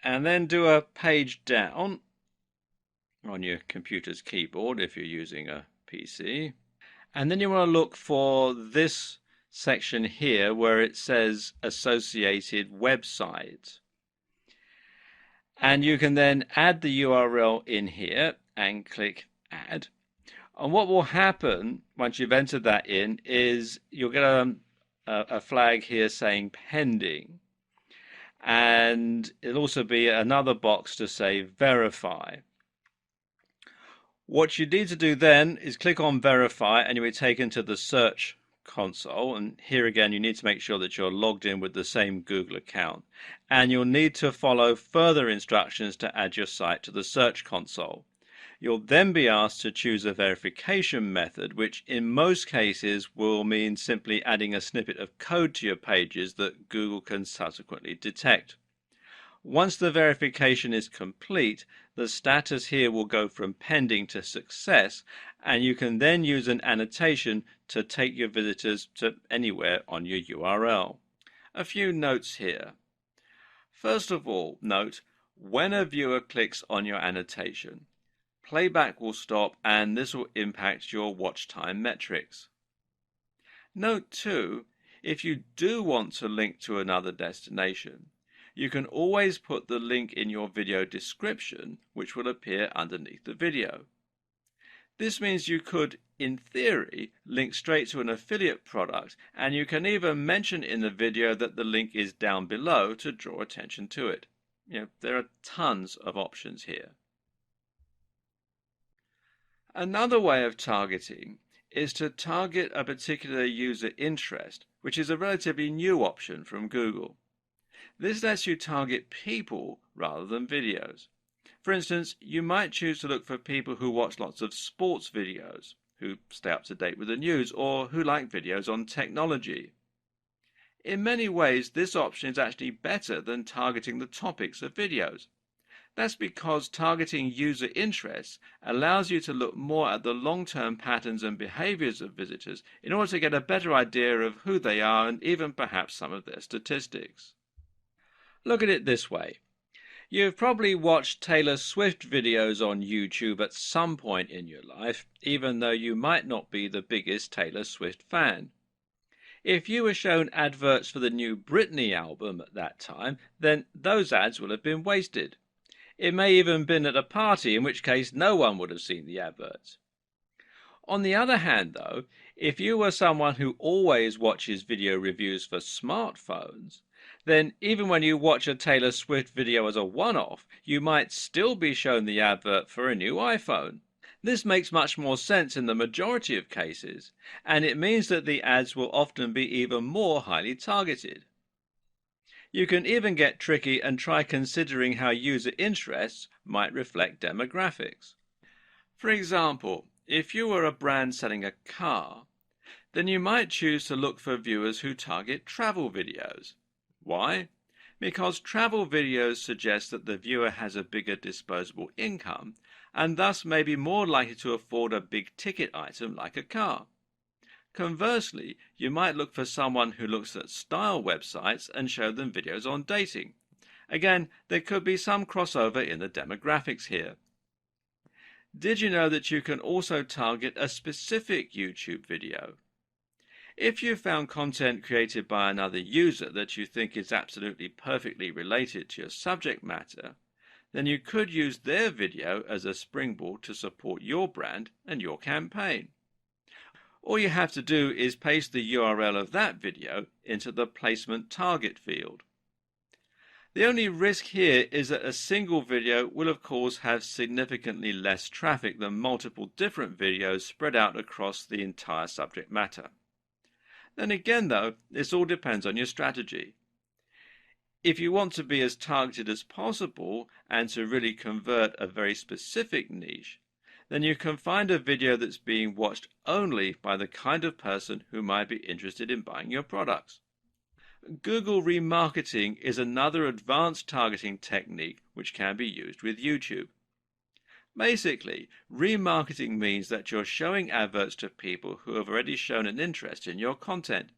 And then do a page down on your computer's keyboard if you're using a PC. And then you want to look for this section here where it says Associated Website. And you can then add the URL in here and click Add. And what will happen once you've entered that in is you'll get a flag here saying Pending. And it'll also be another box to say verify. What you need to do then is click on verify and you'll be taken to the search console, and here again you need to make sure that you're logged in with the same Google account, and you'll need to follow further instructions to add your site to the search console. You'll then be asked to choose a verification method, which in most cases will mean simply adding a snippet of code to your pages that Google can subsequently detect. Once the verification is complete, the status here will go from pending to success, and you can then use an annotation to take your visitors to anywhere on your URL. A few notes here. First of all, note, when a viewer clicks on your annotation, playback will stop and this will impact your watch time metrics. Note too, if you do want to link to another destination, you can always put the link in your video description, which will appear underneath the video. This means you could, in theory, link straight to an affiliate product, and you can even mention in the video that the link is down below to draw attention to it. There are tons of options here. Another way of targeting is to target a particular user interest, which is a relatively new option from Google. This lets you target people rather than videos. For instance, you might choose to look for people who watch lots of sports videos, who stay up to date with the news, or who like videos on technology. In many ways, this option is actually better than targeting the topics of videos. That's because targeting user interests allows you to look more at the long-term patterns and behaviors of visitors in order to get a better idea of who they are and even perhaps some of their statistics. Look at it this way. You've probably watched Taylor Swift videos on YouTube at some point in your life, even though you might not be the biggest Taylor Swift fan. If you were shown adverts for the new Britney album at that time, then those ads will have been wasted. It may even have been at a party, in which case no one would have seen the adverts. On the other hand, though, if you were someone who always watches video reviews for smartphones, then even when you watch a Taylor Swift video as a one-off, you might still be shown the advert for a new iPhone. This makes much more sense in the majority of cases, and it means that the ads will often be even more highly targeted. You can even get tricky and try considering how user interests might reflect demographics. For example, if you were a brand selling a car, then you might choose to look for viewers who target travel videos. Why? Because travel videos suggest that the viewer has a bigger disposable income and thus may be more likely to afford a big ticket item like a car. Conversely, you might look for someone who looks at style websites and show them videos on dating. Again, there could be some crossover in the demographics here. Did you know that you can also target a specific YouTube video? If you found content created by another user that you think is absolutely perfectly related to your subject matter, then you could use their video as a springboard to support your brand and your campaign. All you have to do is paste the URL of that video into the placement target field. The only risk here is that a single video will of course have significantly less traffic than multiple different videos spread out across the entire subject matter. Then again though, this all depends on your strategy. If you want to be as targeted as possible and to really convert a very specific niche, then you can find a video that's being watched only by the kind of person who might be interested in buying your products. Google remarketing is another advanced targeting technique which can be used with YouTube. Basically, remarketing means that you're showing adverts to people who have already shown an interest in your content.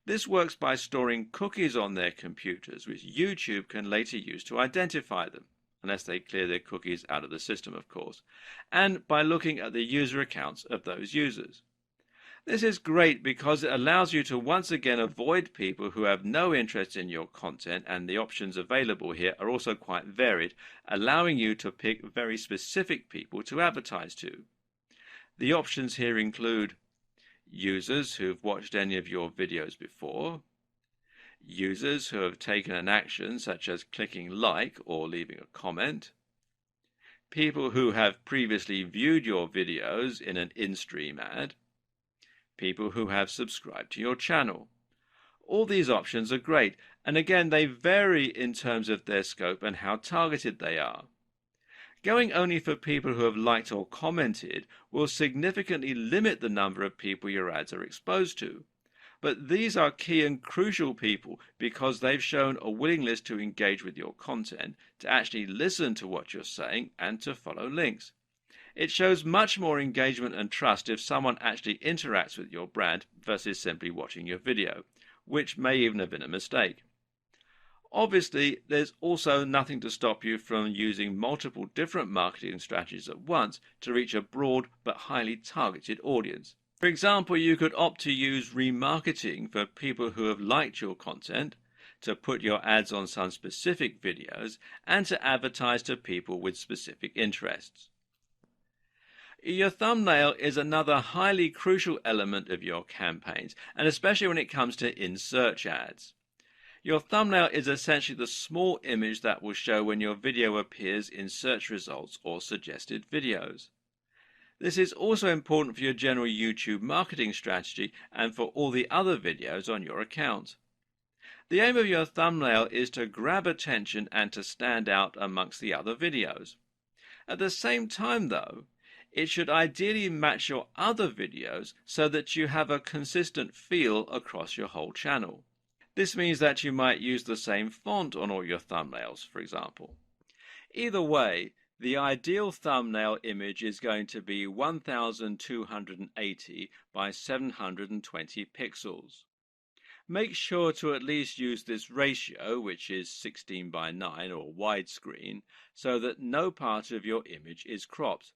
This works by storing cookies on their computers, which YouTube can later use to identify them, unless they clear their cookies out of the system, of course, and by looking at the user accounts of those users. This is great because it allows you to once again avoid people who have no interest in your content, and the options available here are also quite varied, allowing you to pick very specific people to advertise to. The options here include users who've watched any of your videos before, users who have taken an action such as clicking like or leaving a comment, people who have previously viewed your videos in an in-stream ad, people who have subscribed to your channel. All these options are great, and again they vary in terms of their scope and how targeted they are. Going only for people who have liked or commented will significantly limit the number of people your ads are exposed to. But these are key and crucial people because they've shown a willingness to engage with your content, to actually listen to what you're saying, and to follow links. It shows much more engagement and trust if someone actually interacts with your brand versus simply watching your video, which may even have been a mistake. Obviously, there's also nothing to stop you from using multiple different marketing strategies at once to reach a broad but highly targeted audience. For example, you could opt to use remarketing for people who have liked your content, to put your ads on some specific videos, and to advertise to people with specific interests. Your thumbnail is another highly crucial element of your campaigns, and especially when it comes to in-search ads. Your thumbnail is essentially the small image that will show when your video appears in search results or suggested videos. This is also important for your general YouTube marketing strategy and for all the other videos on your account. The aim of your thumbnail is to grab attention and to stand out amongst the other videos. At the same time, though, it should ideally match your other videos so that you have a consistent feel across your whole channel. This means that you might use the same font on all your thumbnails, for example. Either way, the ideal thumbnail image is going to be 1280 by 720 pixels. Make sure to at least use this ratio, which is 16 by 9 or widescreen, so that no part of your image is cropped.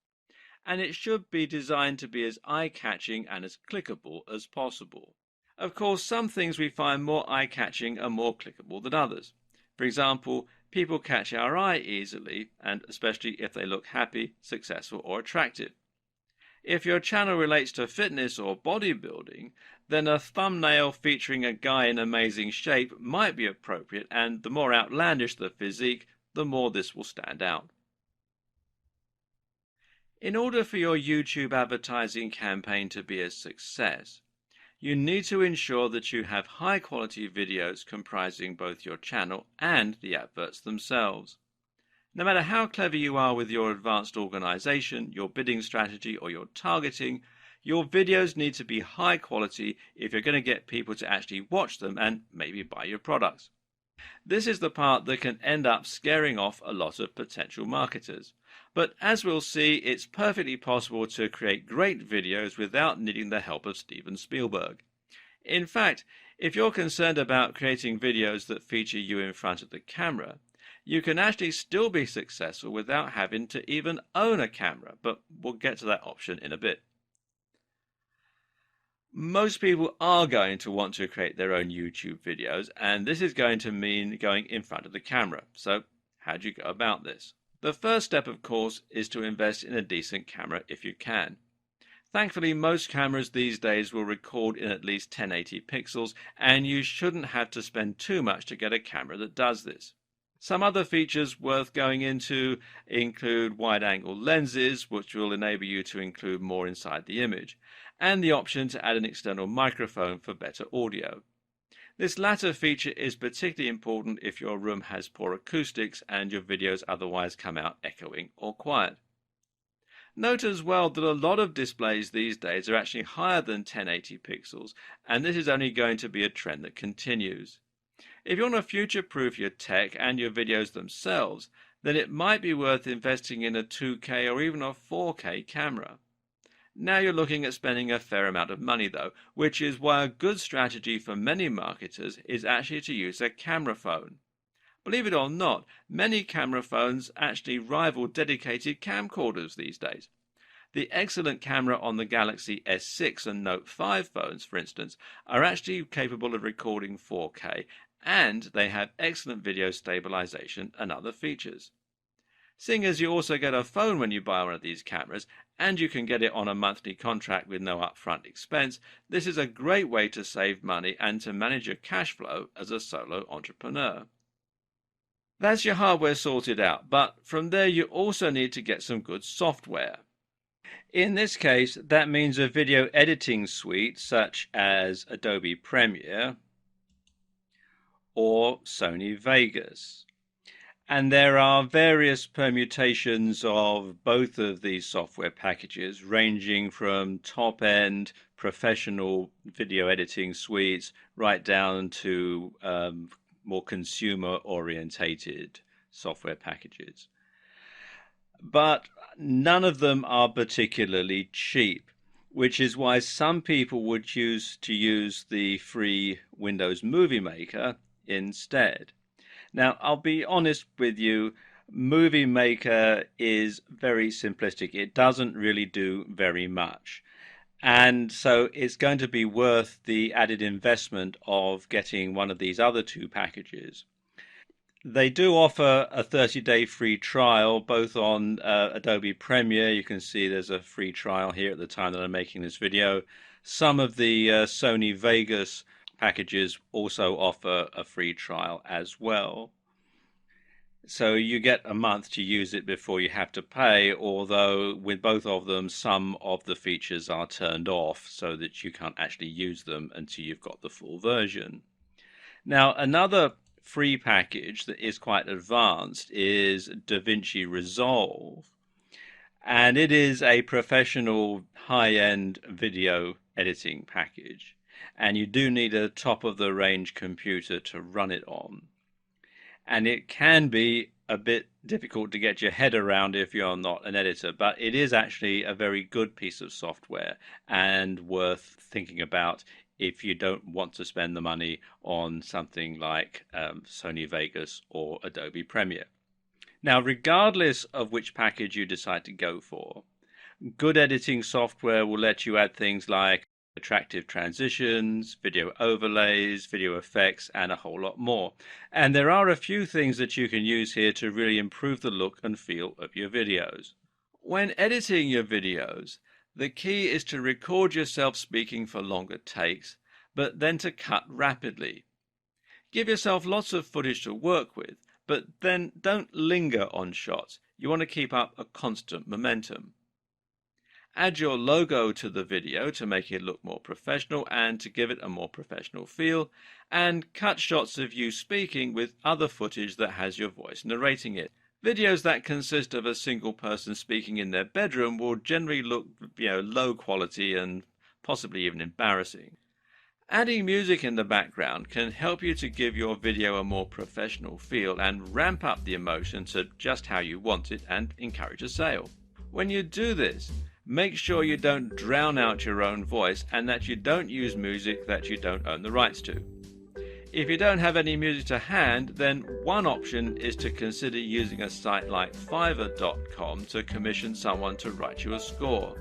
And it should be designed to be as eye-catching and as clickable as possible. Of course, some things we find more eye-catching and more clickable than others. For example, people catch our eye easily, and especially if they look happy, successful, or attractive. If your channel relates to fitness or bodybuilding, then a thumbnail featuring a guy in amazing shape might be appropriate, and the more outlandish the physique, the more this will stand out. In order for your YouTube advertising campaign to be a success, you need to ensure that you have high-quality videos comprising both your channel and the adverts themselves. No matter how clever you are with your advanced organization, your bidding strategy, or your targeting, your videos need to be high quality if you're going to get people to actually watch them and maybe buy your products. This is the part that can end up scaring off a lot of potential marketers. But as we'll see, it's perfectly possible to create great videos without needing the help of Steven Spielberg. In fact, if you're concerned about creating videos that feature you in front of the camera, you can actually still be successful without having to even own a camera, but we'll get to that option in a bit. Most people are going to want to create their own YouTube videos, and this is going to mean going in front of the camera. So how do you go about this? The first step, of course, is to invest in a decent camera if you can. Thankfully, most cameras these days will record in at least 1080 pixels, and you shouldn't have to spend too much to get a camera that does this. Some other features worth going into include wide-angle lenses, which will enable you to include more inside the image, and the option to add an external microphone for better audio. This latter feature is particularly important if your room has poor acoustics and your videos otherwise come out echoing or quiet. Note as well that a lot of displays these days are actually higher than 1080 pixels, and this is only going to be a trend that continues. If you want to future-proof your tech and your videos themselves, then it might be worth investing in a 2K or even a 4K camera. Now you're looking at spending a fair amount of money though, which is why a good strategy for many marketers is actually to use a camera phone. Believe it or not, many camera phones actually rival dedicated camcorders these days. The excellent camera on the Galaxy S6 and Note 5 phones, for instance, are actually capable of recording 4K, and they have excellent video stabilization and other features. Seeing as you also get a phone when you buy one of these cameras, and you can get it on a monthly contract with no upfront expense, this is a great way to save money and to manage your cash flow as a solo entrepreneur. That's your hardware sorted out, but from there you also need to get some good software. In this case, that means a video editing suite such as Adobe Premiere or Sony Vegas. And there are various permutations of both of these software packages, ranging from top-end professional video editing suites right down to more consumer-orientated software packages. But none of them are particularly cheap, which is why some people would choose to use the free Windows Movie Maker instead. Now, I'll be honest with you, Movie Maker is very simplistic. It doesn't really do very much. And so it's going to be worth the added investment of getting one of these other two packages. They do offer a 30-day free trial, both on Adobe Premiere. You can see there's a free trial here at the time that I'm making this video. Some of the Sony Vegas packages also offer a free trial as well. So you get a month to use it before you have to pay, although with both of them, some of the features are turned off so that you can't actually use them until you've got the full version. Now, another free package that is quite advanced is DaVinci Resolve, and it is a professional high-end video editing package, and you do need a top-of-the-range computer to run it on. And it can be a bit difficult to get your head around if you're not an editor, but it is actually a very good piece of software and worth thinking about if you don't want to spend the money on something like Sony Vegas or Adobe Premiere. Now, regardless of which package you decide to go for, good editing software will let you add things like attractive transitions, video overlays, video effects, and a whole lot more. And there are a few things that you can use here to really improve the look and feel of your videos. When editing your videos, the key is to record yourself speaking for longer takes, but then to cut rapidly. Give yourself lots of footage to work with, but then don't linger on shots. You want to keep up a constant momentum. Add your logo to the video to make it look more professional and to give it a more professional feel, and cut shots of you speaking with other footage that has your voice narrating it. Videos that consist of a single person speaking in their bedroom will generally look, low quality and possibly even embarrassing. Adding music in the background can help you to give your video a more professional feel and ramp up the emotion to just how you want it and encourage a sale. When you do this, make sure you don't drown out your own voice and that you don't use music that you don't own the rights to. If you don't have any music to hand, then one option is to consider using a site like Fiverr.com to commission someone to write you a score.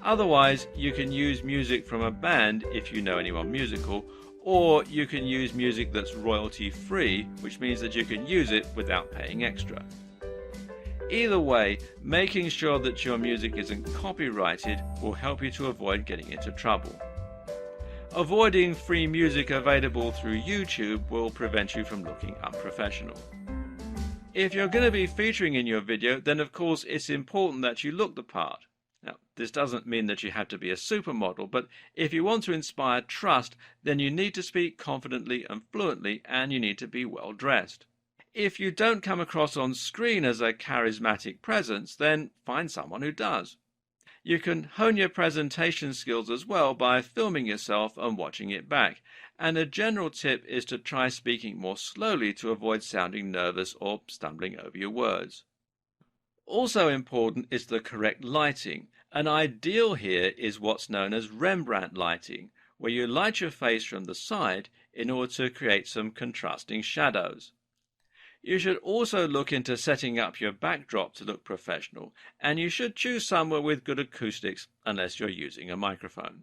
Otherwise, you can use music from a band if you know anyone musical, or you can use music that's royalty free, which means that you can use it without paying extra. Either way, making sure that your music isn't copyrighted will help you to avoid getting into trouble. Avoiding free music available through YouTube will prevent you from looking unprofessional. If you're going to be featuring in your video, then of course it's important that you look the part. Now, this doesn't mean that you have to be a supermodel, but if you want to inspire trust, then you need to speak confidently and fluently, and you need to be well dressed. If you don't come across on screen as a charismatic presence, then find someone who does. You can hone your presentation skills as well by filming yourself and watching it back. And a general tip is to try speaking more slowly to avoid sounding nervous or stumbling over your words. Also important is the correct lighting. An ideal here is what's known as Rembrandt lighting, where you light your face from the side in order to create some contrasting shadows. You should also look into setting up your backdrop to look professional, and you should choose somewhere with good acoustics unless you're using a microphone.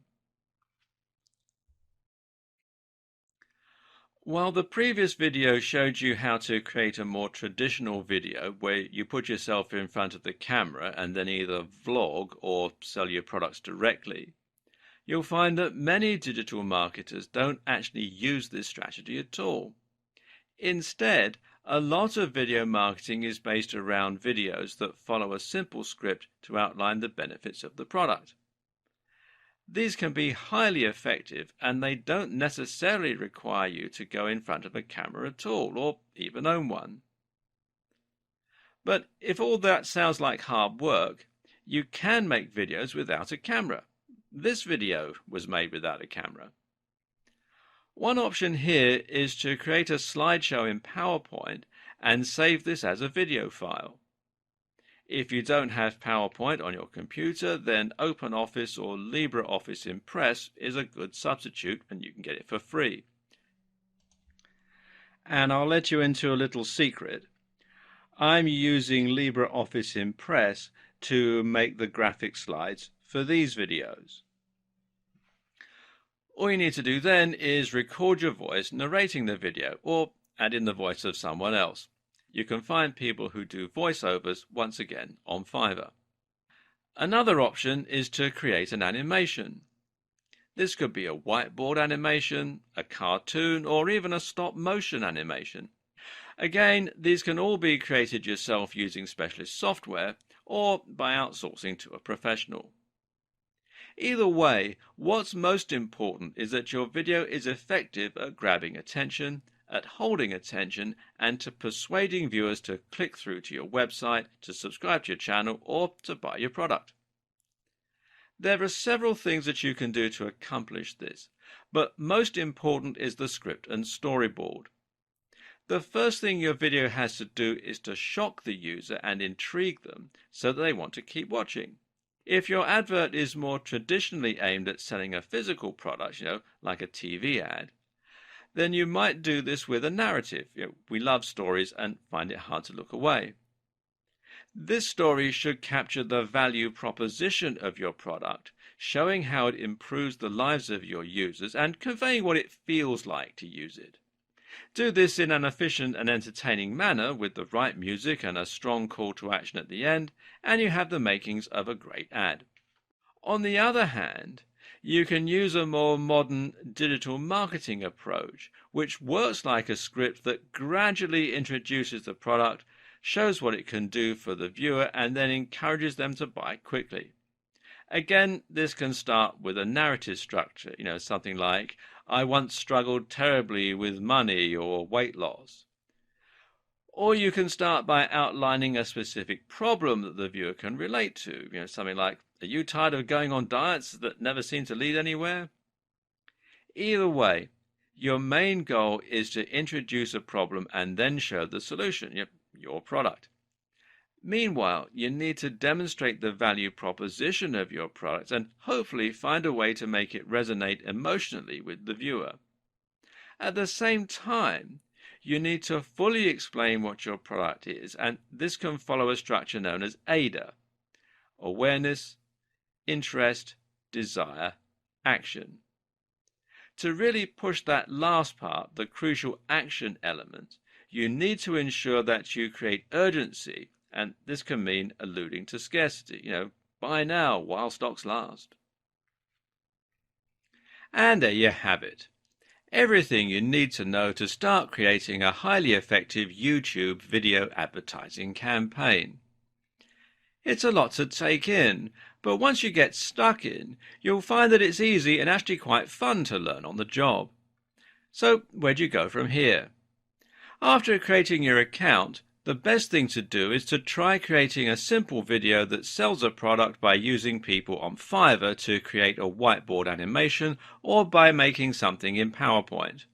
While the previous video showed you how to create a more traditional video where you put yourself in front of the camera and then either vlog or sell your products directly, you'll find that many digital marketers don't actually use this strategy at all. Instead, a lot of video marketing is based around videos that follow a simple script to outline the benefits of the product. These can be highly effective, and they don't necessarily require you to go in front of a camera at all, or even own one. But if all that sounds like hard work, you can make videos without a camera. This video was made without a camera. One option here is to create a slideshow in PowerPoint and save this as a video file. If you don't have PowerPoint on your computer, then OpenOffice or LibreOffice Impress is a good substitute, and you can get it for free. And I'll let you into a little secret. I'm using LibreOffice Impress to make the graphic slides for these videos. All you need to do then is record your voice narrating the video, or add in the voice of someone else. You can find people who do voiceovers once again on Fiverr. Another option is to create an animation. This could be a whiteboard animation, a cartoon, or even a stop-motion animation. Again, these can all be created yourself using specialist software or by outsourcing to a professional. Either way, what's most important is that your video is effective at grabbing attention, at holding attention, and to persuading viewers to click through to your website, to subscribe to your channel, or to buy your product. There are several things that you can do to accomplish this, but most important is the script and storyboard. The first thing your video has to do is to shock the user and intrigue them so that they want to keep watching. If your advert is more traditionally aimed at selling a physical product, like a TV ad, then you might do this with a narrative. We love stories and find it hard to look away. This story should capture the value proposition of your product, showing how it improves the lives of your users and conveying what it feels like to use it. Do this in an efficient and entertaining manner with the right music and a strong call to action at the end, and you have the makings of a great ad. On the other hand, you can use a more modern digital marketing approach, which works like a script that gradually introduces the product, shows what it can do for the viewer, and then encourages them to buy quickly. Again, this can start with a narrative structure, something like, "I once struggled terribly with money" or "weight loss." Or you can start by outlining a specific problem that the viewer can relate to, something like, "Are you tired of going on diets that never seem to lead anywhere?" Either way, your main goal is to introduce a problem and then show the solution, your product. Meanwhile, you need to demonstrate the value proposition of your product and hopefully find a way to make it resonate emotionally with the viewer. At the same time, you need to fully explain what your product is, and this can follow a structure known as AIDA: awareness, interest, desire, action. To really push that last part, the crucial action element, you need to ensure that you create urgency, and this can mean alluding to scarcity, buy now while stocks last. And there you have it. Everything you need to know to start creating a highly effective YouTube video advertising campaign. It's a lot to take in, but once you get stuck in, you'll find that it's easy and actually quite fun to learn on the job. So where do you go from here? After creating your account, the best thing to do is to try creating a simple video that sells a product by using people on Fiverr to create a whiteboard animation, or by making something in PowerPoint.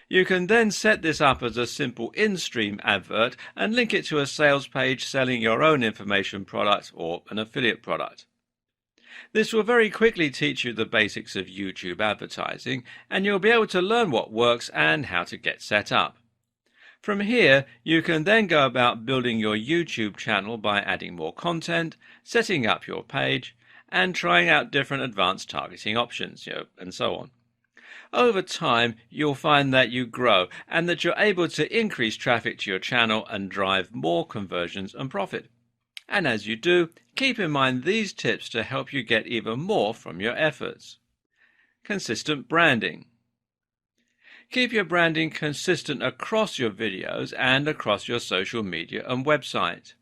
You can then set this up as a simple in-stream advert and link it to a sales page selling your own information product or an affiliate product. This will very quickly teach you the basics of YouTube advertising, and you'll be able to learn what works and how to get set up. From here, you can then go about building your YouTube channel by adding more content, setting up your page, and trying out different advanced targeting options, and so on. Over time, you'll find that you grow and that you're able to increase traffic to your channel and drive more conversions and profit. And as you do, keep in mind these tips to help you get even more from your efforts. Consistent branding. Keep your branding consistent across your videos and across your social media and website.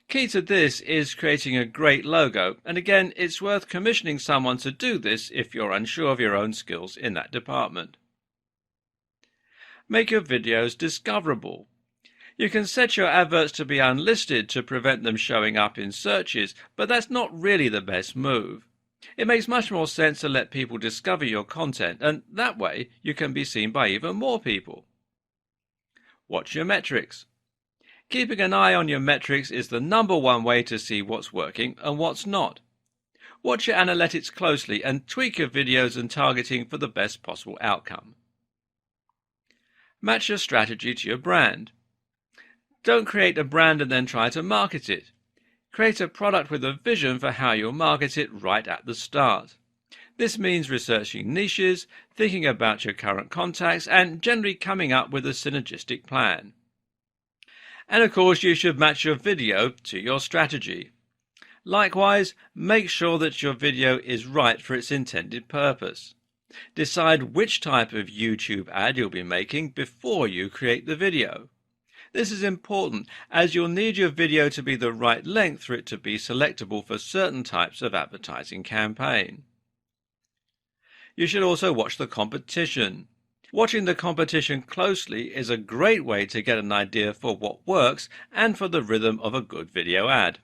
Key to this is creating a great logo, and again, it's worth commissioning someone to do this if you're unsure of your own skills in that department. Make your videos discoverable. You can set your adverts to be unlisted to prevent them showing up in searches, but that's not really the best move. It makes much more sense to let people discover your content, and that way you can be seen by even more people. Watch your metrics. Keeping an eye on your metrics is the #1 way to see what's working and what's not. Watch your analytics closely and tweak your videos and targeting for the best possible outcome. Match your strategy to your brand. Don't create a brand and then try to market it. Create a product with a vision for how you'll market it right at the start. This means researching niches, thinking about your current contacts, and generally coming up with a synergistic plan. And of course, you should match your video to your strategy. Likewise, make sure that your video is right for its intended purpose. Decide which type of YouTube ad you'll be making before you create the video. This is important as you'll need your video to be the right length for it to be selectable for certain types of advertising campaign. You should also watch the competition. Watching the competition closely is a great way to get an idea for what works and for the rhythm of a good video ad.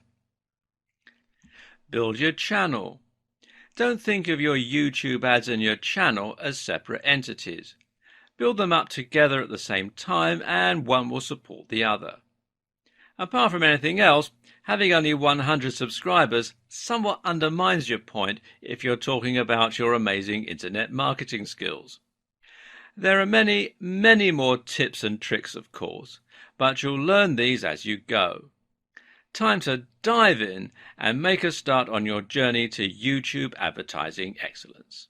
Build your channel. Don't think of your YouTube ads and your channel as separate entities. Build them up together at the same time and one will support the other. Apart from anything else, having only 100 subscribers somewhat undermines your point if you're talking about your amazing internet marketing skills. There are many, many more tips and tricks, of course, but you'll learn these as you go. Time to dive in and make a start on your journey to YouTube advertising excellence.